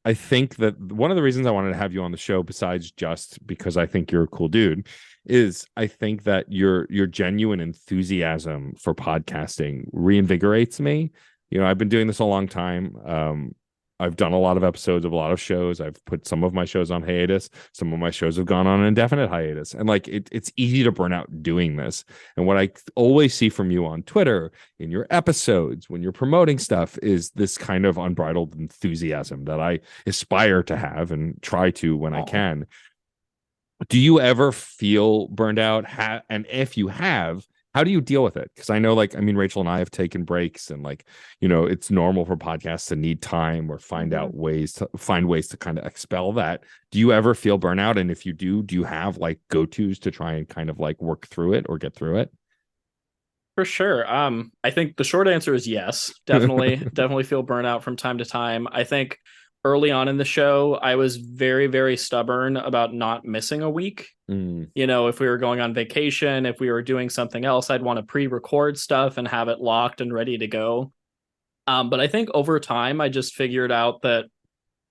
I think that one of the reasons I wanted to have you on the show, besides just because I think you're a cool dude, is I think that your genuine enthusiasm for podcasting reinvigorates me. You know, I've been doing this a long time. I've done a lot of episodes of a lot of shows. I've put some of my shows on hiatus. Some of my shows have gone on indefinite hiatus. And like it's easy to burn out doing this. And what I always see from you on Twitter, in your episodes, when you're promoting stuff, is this kind of unbridled enthusiasm that I aspire to have and try to when I can. Do you ever feel burned out? And if you have, how do you deal with it? Because I know, like, I mean, Rachel and I have taken breaks, and like, you know, it's normal for podcasts to need time or find ways to kind of expel that. Do you ever feel burnout? And if you do you have like go-tos to try and kind of like work through it or get through it? For sure. I think the short answer is yes. Definitely feel burnout from time to time. I think early on in the show, I was very, very stubborn about not missing a week. You know, if we were going on vacation, if we were doing something else, I'd want to pre-record stuff and have it locked and ready to go. But I think over time, I just figured out that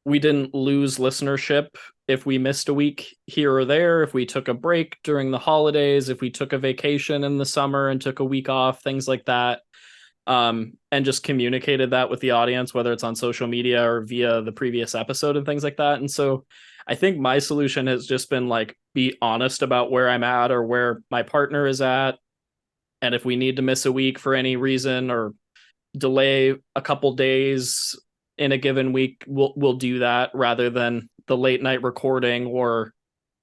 we didn't lose listenership if we missed a week here or there, if we took a break during the holidays, if we took a vacation in the summer and took a week off, things like that. And just communicated that with the audience, whether it's on social media or via the previous episode and things like that. And so I think my solution has just been like, be honest about where I'm at or where my partner is at. And if we need to miss a week for any reason or delay a couple days in a given week, we'll do that rather than the late night recording or,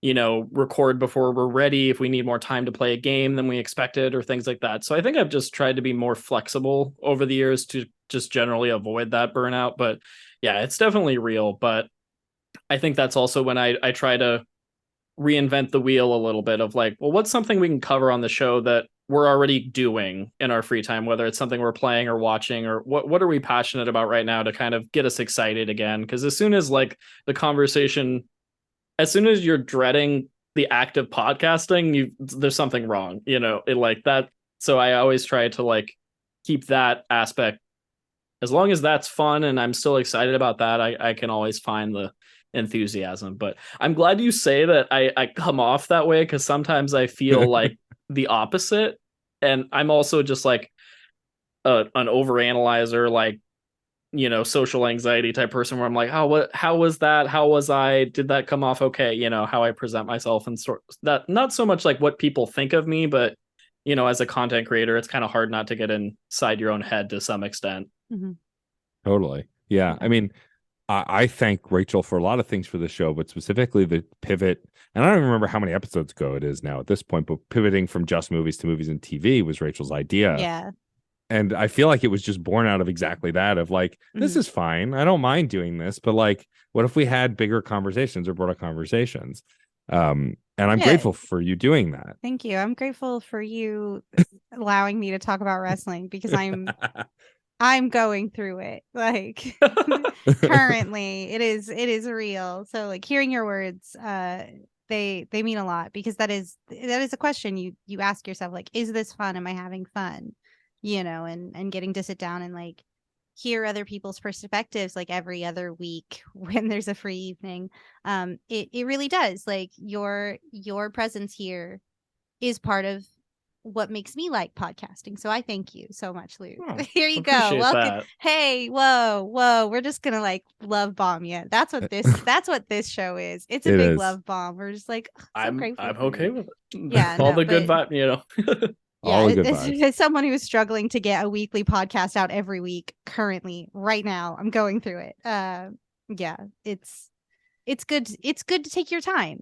you know, record before we're ready if we need more time to play a game than we expected or things like that. So I think I've just tried to be more flexible over the years to just generally avoid that burnout. But yeah, it's definitely real. But I think that's also when I try to reinvent the wheel a little bit of like, well, what's something we can cover on the show that we're already doing in our free time, whether it's something we're playing or watching, or what are we passionate about right now to kind of get us excited again? Because as soon as like the conversation, as soon as you're dreading the act of podcasting, there's something wrong, you know, it like that. So I always try to like keep that aspect, as long as that's fun and I'm still excited about that, I can always find the enthusiasm. But I'm glad you say that I come off that way, because sometimes I feel like the opposite. And I'm also just like an overanalyzer, like, social anxiety type person, where I'm like, oh, how was that? How was I? Did that come off okay? How I present myself, and sort that, not so much like what people think of me, but as a content creator, it's kind of hard not to get inside your own head to some extent. Mm-hmm. Totally. Yeah. I mean, I thank Rachel for a lot of things for the show, but specifically the pivot. And I don't even remember how many episodes ago it is now at this point, but pivoting from just movies to movies and TV was Rachel's idea. Yeah. And I feel like it was just born out of exactly that, of like, this is fine. I don't mind doing this, but like, what if we had bigger conversations or broader conversations? And I'm grateful for you doing that. Thank you. I'm grateful for you allowing me to talk about wrestling, because I'm going through it. Like currently it is real. So like hearing your words, they mean a lot, because that is a question you ask yourself, like, is this fun? Am I having fun? And getting to sit down and like hear other people's perspectives, like every other week when there's a free evening. It really does. Like your presence here is part of what makes me like podcasting. So I thank you so much, Luke. Oh, here you go. Welcome. That. Hey, whoa. We're just gonna like love bomb you. That's what this show is. It's a big love bomb. We're just like, I'm okay with it. Yeah. All the good vibe, Yeah, as someone who is struggling to get a weekly podcast out every week currently, right now, I'm going through it. Yeah, it's good. It's good to take your time,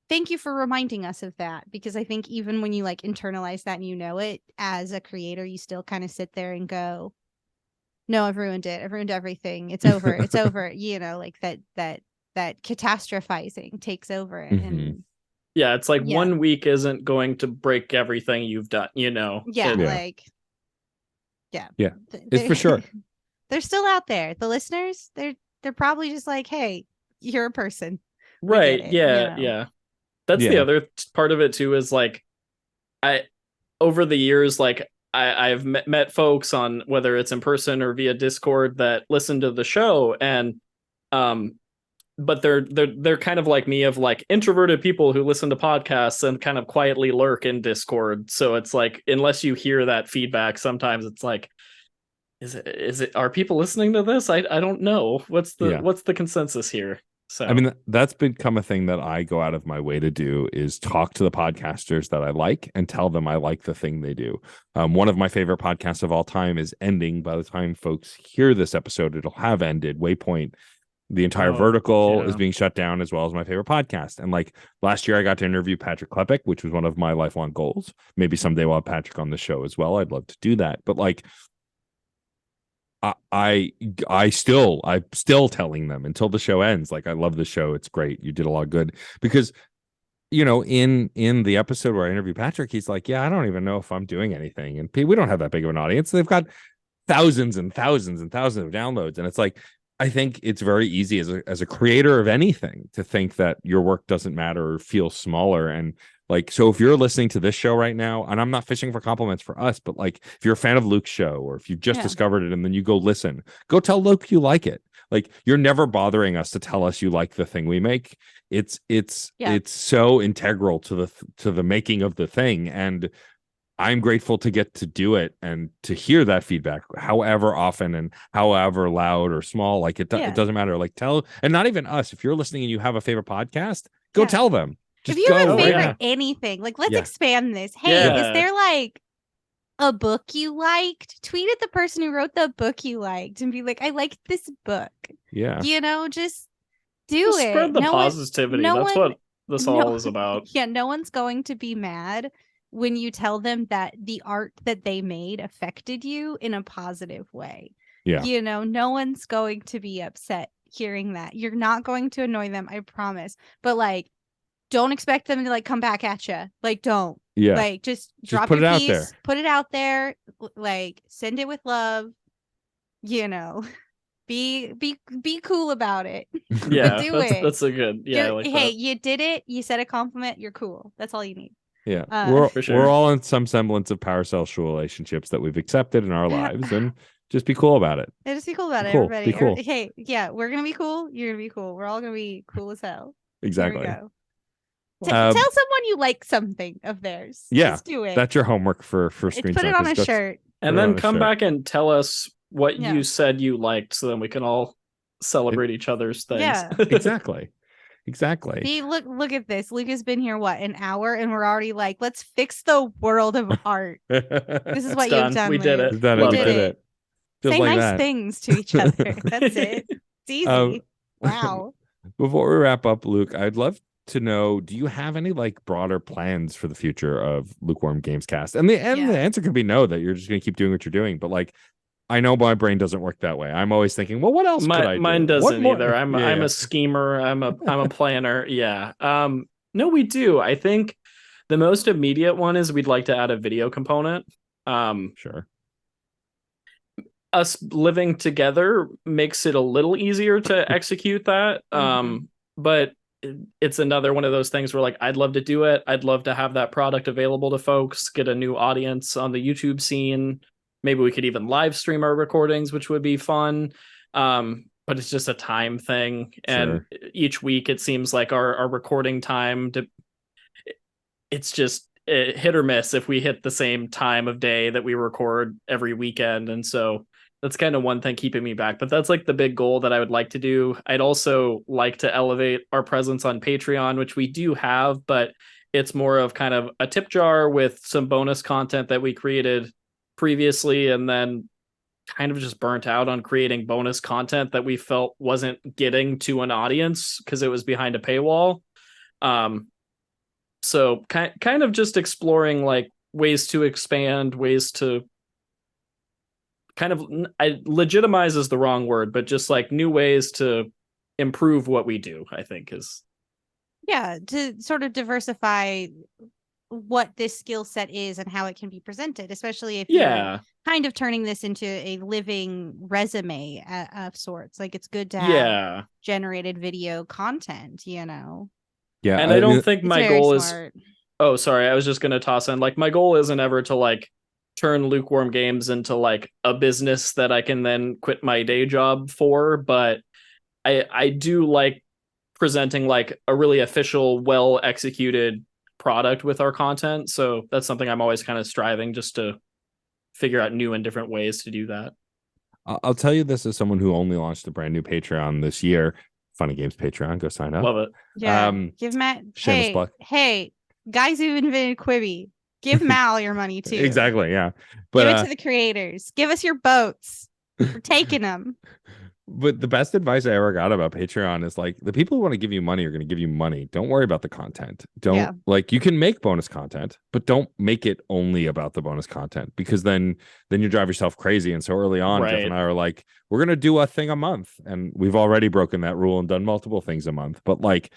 Thank you for reminding us of that, because I think even when you like internalize that and it as a creator, you still kind of sit there and go, no, I've ruined it. I've ruined everything. It's over. It's over. Like that catastrophizing takes over. And yeah, it's like 1 week isn't going to break everything you've done, Yeah. It's for sure. They're still out there. The listeners, they're probably just like, hey, you're a person. Right. Yeah. That's the other part of it too, is like, over the years, like I've met folks on, whether it's in person or via Discord, that listen to the show, and but they're kind of like me, of like introverted people who listen to podcasts and kind of quietly lurk in Discord. So it's like, unless you hear that feedback, sometimes it's like, is it are people listening to this? I don't know. What's the consensus here? So I mean, that's become a thing that I go out of my way to do, is talk to the podcasters that I like and tell them I like the thing they do. One of my favorite podcasts of all time is ending. By the time folks hear this episode, it'll have ended. Waypoint, the entire vertical is being shut down, as well as my favorite podcast. And like last year, I got to interview Patrick Klepek, which was one of my lifelong goals. Maybe someday we'll have Patrick on the show as well. I'd love to do that. But like, I'm still telling them until the show ends, like, I love the show. It's great. You did a lot of good. Because, in the episode where I interview Patrick, he's like, yeah, I don't even know if I'm doing anything. And we don't have that big of an audience. They've got thousands and thousands and thousands of downloads. And it's like, I think it's very easy as a creator of anything to think that your work doesn't matter or feel smaller. And like, so if you're listening to this show right now, and I'm not fishing for compliments for us, but like, if you're a fan of Luke's show, or if you've just discovered it and then you go listen, go tell Luke you like it. Like, you're never bothering us to tell us you like the thing we make. It's so integral to the making of the thing. And I'm grateful to get to do it and to hear that feedback, however often and however loud or small. Like, it doesn't matter. Like, and not even us. If you're listening and you have a favorite podcast, go tell them. Just if you have a favorite anything, like, let's expand this. Hey, is there like a book you liked? Tweet at the person who wrote the book you liked and be like, I liked this book. Yeah. Just do it. Spread the positivity. That's what this all is about. Yeah. No one's going to be mad when you tell them that the art that they made affected you in a positive way. Yeah. No one's going to be upset hearing that. You're not going to annoy them, I promise. But like, don't expect them to like come back at you. Like, don't. Yeah. Like, just drop put your it piece, out there. put it out there. Like, send it with love. Be cool about it. Yeah, do it. That's a good. Yeah. Like hey, you did it. You said a compliment. You're cool. That's all you need. Yeah, we're all in some semblance of parasocial relationships that we've accepted in our lives, and Just be cool about it. Yeah, just be cool about Be it, cool. everybody. Be cool. Hey, yeah, we're gonna be cool. You're gonna be cool. We're all gonna be cool as hell. Exactly. Here we go. Tell someone you like something of theirs. Yeah, just do it. That's your homework for Screen Put it Snark, on a is go- shirt. And Put it on then a come shirt. back and tell us what Yeah. you said you liked, so then we can all celebrate each other's things. Yeah. Exactly. Exactly. See, look at this. Luke has been here an hour, and we're already like, let's fix the world of art. This is what you've done. We did Luke. it. We've done it. We We did did it. it. Just Say like nice that. things to each other. That's it. It's easy. Wow. Before we wrap up, Luke, I'd love to know, do you have any like broader plans for the future of Lukewarm Gamescast? And the answer could be no, that you're just going to keep doing what you're doing. But like, I know my brain doesn't work that way. I'm always thinking, well, what else could I do? Mine doesn't What either. I'm a schemer. I'm a planner. Yeah. No, we do. I think the most immediate one is we'd like to add a video component. Sure. Us living together makes it a little easier to execute that. But it's another one of those things where like, I'd love to do it. I'd love to have that product available to folks, get a new audience on the YouTube scene. Maybe we could even live stream our recordings, which would be fun. But it's just a time thing. And each week it seems like our recording time, it's just hit or miss if we hit the same time of day that we record every weekend. And so that's kind of one thing keeping me back. But that's like the big goal that I would like to do. I'd also like to elevate our presence on Patreon, which we do have, but it's more of kind of a tip jar with some bonus content that we created previously, and then kind of just burnt out on creating bonus content that we felt wasn't getting to an audience because it was behind a paywall. So kind of just exploring like ways to expand, ways to kind of, legitimize is the wrong word, but just like new ways to improve what we do, I think is. Yeah, to sort of diversify what this skill set is and how it can be presented, especially if you're kind of turning this into a living resume of sorts. Like, it's good to have generated video content, you know? Yeah. And I don't think my goal smart. Oh, sorry. I was just going to toss in, like, my goal isn't ever to like turn Lukewarm Games into like a business that I can then quit my day job for. But I do like presenting like a really official, well executed product with our content. So that's something I'm always kind of striving just to figure out new and different ways to do that. I'll tell you this as someone who only launched a brand new Patreon this year. Funny Games Patreon, go sign up. Love it. Yeah. Give Matt, hey, guys who invented Quibi, give Mal your money too. Exactly. Yeah. But give it to the creators. Give us your boats. We're taking them. But the best advice I ever got about Patreon is like, the people who want to give you money are going to give you money. Don't worry about the content. Like, you can make bonus content, but don't make it only about the bonus content, because then you drive yourself crazy. And so early on, Jeff and I are like, we're going to do a thing a month. And we've already broken that rule and done multiple things a month. But like,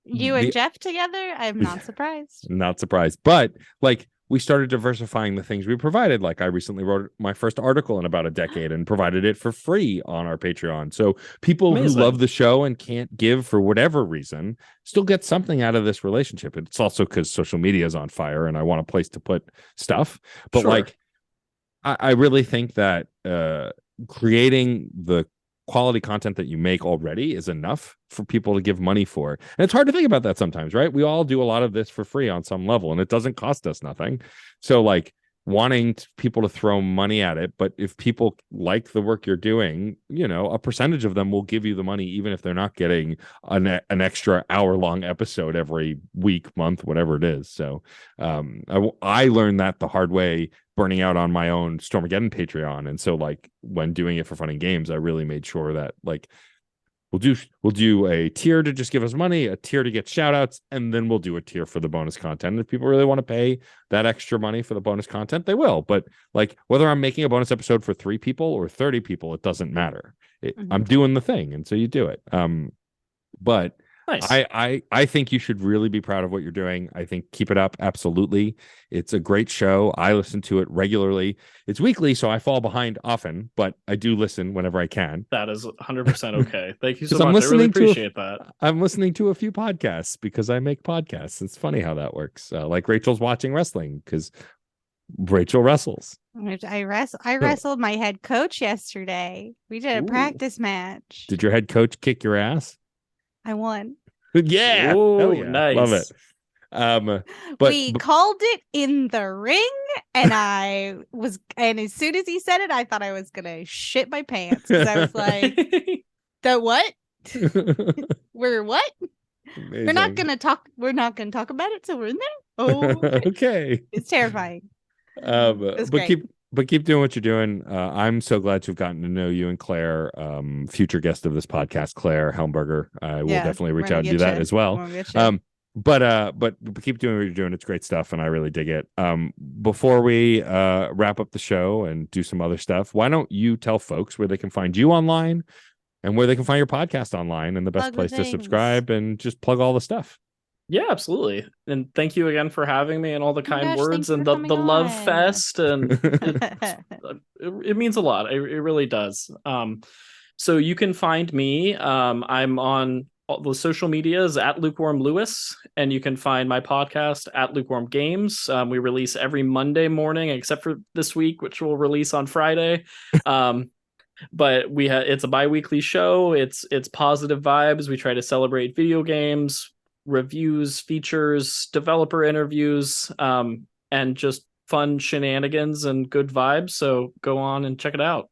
you and Jeff together, I'm not surprised. Not surprised. But like, we started diversifying the things we provided. Like, I recently wrote my first article in about a decade and provided it for free on our Patreon. So people who love the show and can't give for whatever reason still get something out of this relationship. It's also because social media is on fire and I want a place to put stuff. But like, I really think that creating the quality content that you make already is enough for people to give money for. And it's hard to think about that sometimes, right? We all do a lot of this for free on some level, and it doesn't cost us nothing. So like, wanting people to throw money at it, but if people like the work you're doing, you know, a percentage of them will give you the money, even if they're not getting an extra hour-long episode every week, month, whatever it is. So I learned that the hard way, burning out on my own Stormageddon Patreon. And so like, when doing it for Fun and Games, I really made sure that like, we'll do a tier to just give us money, a tier to get shout outs, and then we'll do a tier for the bonus content. If people really want to pay that extra money for the bonus content, they will. But like, whether I'm making a bonus episode for 3 people or 30 people, it doesn't matter. I'm doing the thing, and so you do it. But nice. I think you should really be proud of what you're doing. I think keep it up. Absolutely. It's a great show. I listen to it regularly. It's weekly, so I fall behind often, but I do listen whenever I can. That is 100% okay. Thank you so much. I really appreciate that. I'm listening to a few podcasts because I make podcasts. It's funny how that works. Like Rachel's watching wrestling because Rachel wrestles. I wrestled my head coach yesterday. We did a Ooh. practice match. Did your head coach kick your ass? I won. Yeah. Ooh, Hell yeah. nice. Love it. But We called it in the ring, and and as soon as he said it, I thought I was gonna shit my pants because I was like, "The what? We're what? We're not gonna talk. We're not gonna talk about it. So we're in there. Oh, okay. It's terrifying. But keep doing what you're doing. I'm so glad to have gotten to know you and Claire, future guest of this podcast, Claire Helmberger. I will definitely reach out and do that as well. But keep doing what you're doing. It's great stuff, and I really dig it. Before we wrap up the show and do some other stuff, why don't you tell folks where they can find you online and where they can find your podcast online and the best place to subscribe, and just plug all the stuff. Yeah, absolutely. And thank you again for having me and all the kind words and the the love fest. And it means a lot. It really does. So you can find me. I'm on all the social medias at Lukewarm Lewis, and you can find my podcast at Lukewarm Games. We release every Monday morning, except for this week, which will release on Friday. But it's a bi-weekly show. It's positive vibes. We try to celebrate video games, reviews, features, developer interviews, and just fun shenanigans and good vibes. So go on and check it out.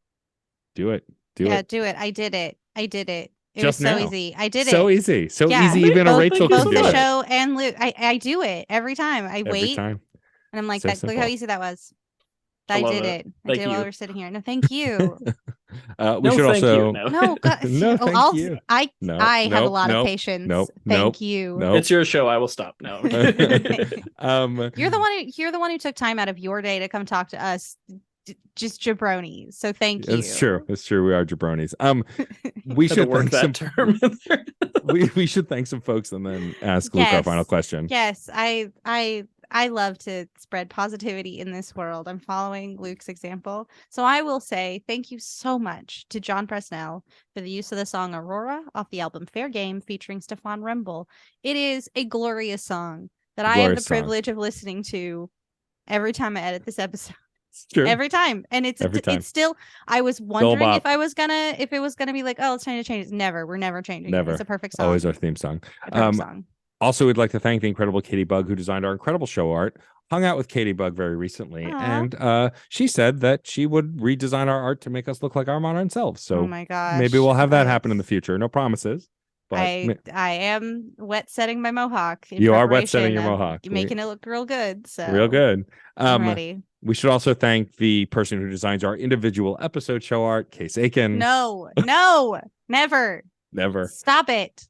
Do it. Do it. I did it. It Just was so now. easy. I did it. So easy. Yeah. Easy. Even a Rachel can both do the it. show and Luke. I do it every time. Every wait time. and I'm like, So look how simple. easy that was. I I love did it. it. I Thank did it while you. we were sitting here. No, thank you. We should also. No, God. No, thank you. I have a lot of Nope, patience. nope, Thank you. Nope. It's your show. I will stop now. You're the one who took time out of your day to come talk to us, just jabronis. So thank you. It's true. It's true. We are jabronis. We Had to should work thank some. that term in there. we should thank some folks and then ask Luke our final question. Yes, I love to spread positivity in this world. I'm following Luke's example. So I will say thank you so much to John Presnell for the use of the song Aurora off the album Fair Game featuring Stefan Remble. It is a glorious song that I have the privilege of listening to every time I edit this episode. It's true. Every time. And it's still, I was wondering if it was gonna be like, oh, it's time to change it. Never. We're never changing it. It's a perfect song. Always our theme song. A perfect song. Also, we'd like to thank the incredible Katie Bug, who designed our incredible show art. Hung out with Katie Bug very recently, and she said that she would redesign our art to make us look like our modern selves. So oh my gosh, maybe we'll have that happen in the future. No promises. But I am wet setting my mohawk. You are wet setting your mohawk. Making it look real good. So real good. I'm ready. We should also thank the person who designs our individual episode show art, Case Aiken. No, never. Stop it.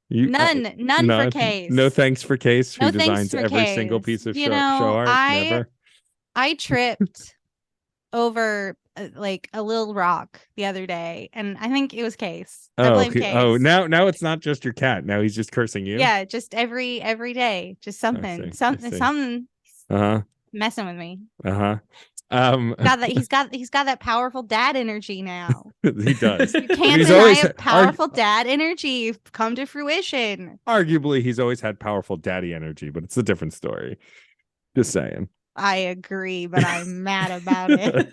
None for Case. No thanks for Case, who designs every single piece of show art. Never. I tripped over like a little rock the other day, and I think it was Case. I blame Case. Oh, now it's not just your cat. Now he's just cursing you. Yeah, just every day, just something. Messing with me. He's got that powerful dad energy now. He does. You can't deny a powerful dad energy come to fruition. Arguably, he's always had powerful daddy energy, but it's a different story. Just saying. I agree, but I'm mad about it.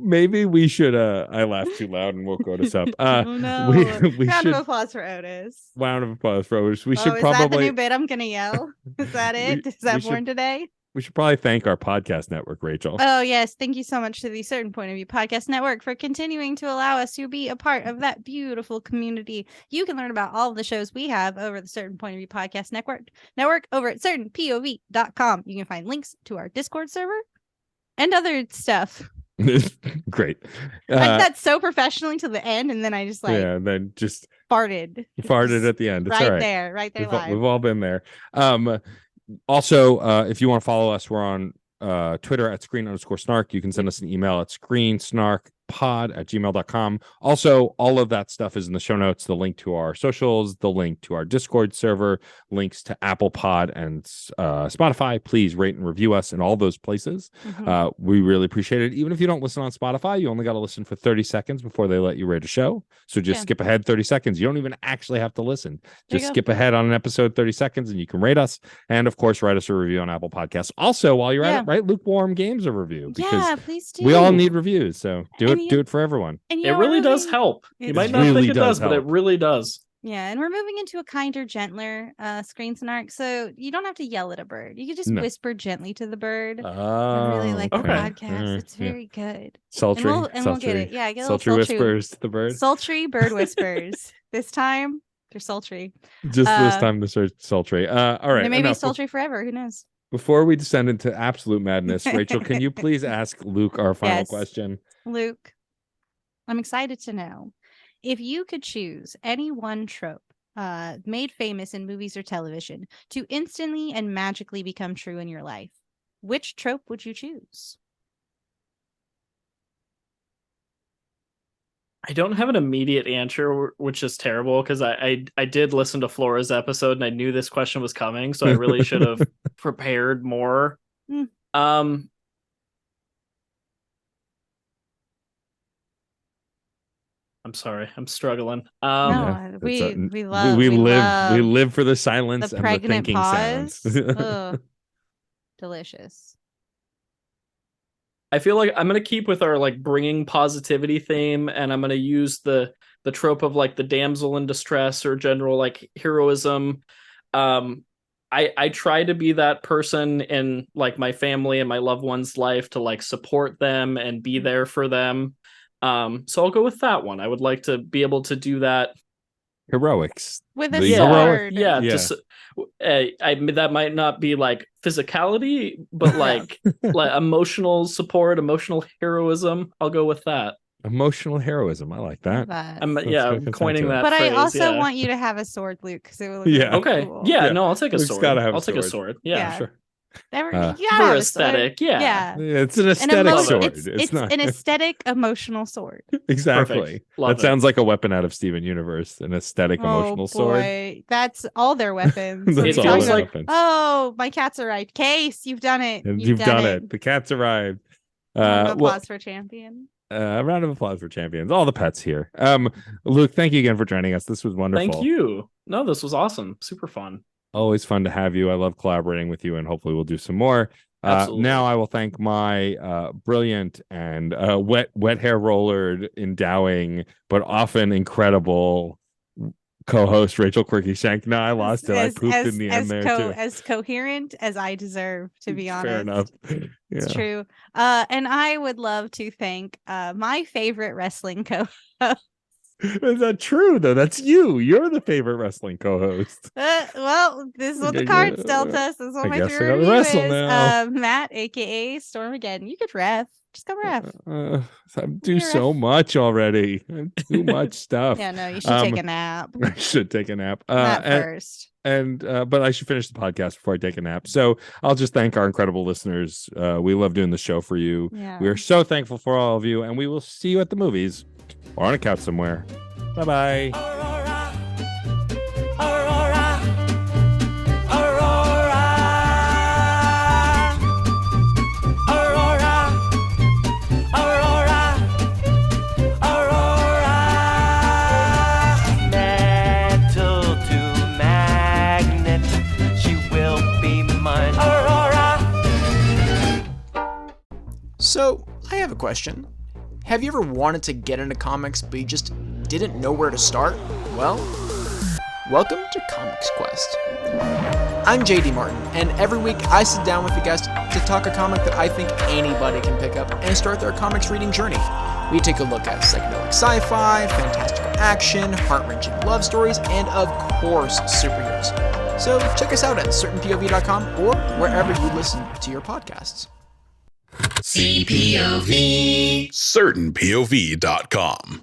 Maybe we should. I laughed too loud and woke Otis up. Oh no! Round of applause for Otis. Round of applause for Otis. We should is probably. Is that the new bit I'm gonna yell? Is that it? Is that born today? We should probably thank our podcast network, Rachel. Oh, yes. Thank you so much to the Certain Point of View Podcast Network for continuing to allow us to be a part of that beautiful community. You can learn about all of the shows we have over the Certain Point of View Podcast Network over at certainpov.com. You can find links to our Discord server and other stuff. Great. I did that so professionally to the end, and then I just then just farted at the end. It's right there live. We've all been there. Also, if you want to follow us, we're on Twitter at @screen_snark. You can send us an email at screensnark applepod@gmail.com. Also, all of that stuff is in the show notes. The link to our socials, the link to our Discord server, links to Apple Pod and Spotify. Please rate and review us in all those places. We really appreciate it. Even if you don't listen on Spotify, you only got to listen for 30 seconds before they let you rate a show. So just skip ahead 30 seconds. You don't even actually have to listen. Just skip ahead on an episode 30 seconds and you can rate us. And of course, write us a review on Apple Podcasts. Also, while you're at it, write Lukewarm Games a review, because please do. we all need reviews. So do it for everyone. And it really does help. You might not think it does, but it really does. Yeah, and we're moving into a kinder, gentler Screen Snark, so you don't have to yell at a bird. You can just whisper gently to the bird. I really like the podcast. It's very good. Sultry. And we'll get it. Yeah, get a sultry whispers to the bird. Sultry bird whispers. This time, they're sultry. Just this time, they're sultry. All right. They may be sultry forever. Who knows? Before we descend into absolute madness, Rachel, can you please ask Luke our final question? Luke, I'm excited to know, if you could choose any one trope made famous in movies or television to instantly and magically become true in your life, which trope would you choose? I don't have an immediate answer, which is terrible, because I did listen to Flora's episode and I knew this question was coming, so I really should have prepared more. I'm sorry, I'm struggling. No, we live for the silence the and pregnant the thinking pause. sounds. Delicious. I feel like I'm gonna keep with our like bringing positivity theme, and I'm gonna use the trope of like the damsel in distress or general like heroism. I try to be that person in like my family and my loved one's life to like support them and be there for them. So I'll go with that one. I would like to be able to do that. Heroics with a sword. Just that might not be like physicality, but like like emotional support, emotional heroism. I'll go with that. Emotional heroism. I like that. I'm coining that. But phrase, I also want you to have a sword, Luke, because it will look okay. cool. No, I'll take a sword. I'll take a sword. Sure. For aesthetic, it's an aesthetic sword. It's an aesthetic emotional sword. Exactly. That sounds like a weapon out of Steven Universe, an aesthetic emotional sword. That's all their weapons. That's all their weapons. Oh, my cat's arrived. Case, you've done it. You've done it. The cat's arrived. Round of applause for champion. A round of applause for champions. All the pets here. Luke, thank you again for joining us. This was wonderful. Thank you. No, this was awesome. Super fun. Always fun to have you. I love collaborating with you, and hopefully we'll do some more. Now I will thank my brilliant and wet hair rollered, endowing, but often incredible co-host Rachel Quirky Shank. No, I lost it. I pooped in the end there too. As coherent as I deserve, to be honest. Fair enough. It's true. And I would love to thank my favorite wrestling co-host. Is that true though? That's you. You're the favorite wrestling co-host. Well, this is what the cards dealt us. This is what my favorite review is. Matt, aka Stormageddon. You could ref. Just go ref. I do so much already. Too much stuff. Yeah, no, you should take a nap. I should take a nap. First. But I should finish the podcast before I take a nap. So I'll just thank our incredible listeners. We love doing the show for you. Yeah. We are so thankful for all of you, and we will see you at the movies or on a couch somewhere. Bye-bye. Aurora, Aurora, Aurora, Aurora, Aurora, Aurora. Metal to magnet, she will be mine. Aurora. So, I have a question. Have you ever wanted to get into comics, but you just didn't know where to start? Well, welcome to Comics Quest. I'm JD Martin, and every week I sit down with a guest to talk a comic that I think anybody can pick up and start their comics reading journey. We take a look at psychedelic sci-fi, fantastical action, heart-wrenching love stories, and of course, superheroes. So check us out at certainpov.com or wherever you listen to your podcasts. CPOV. CertainPOV.com.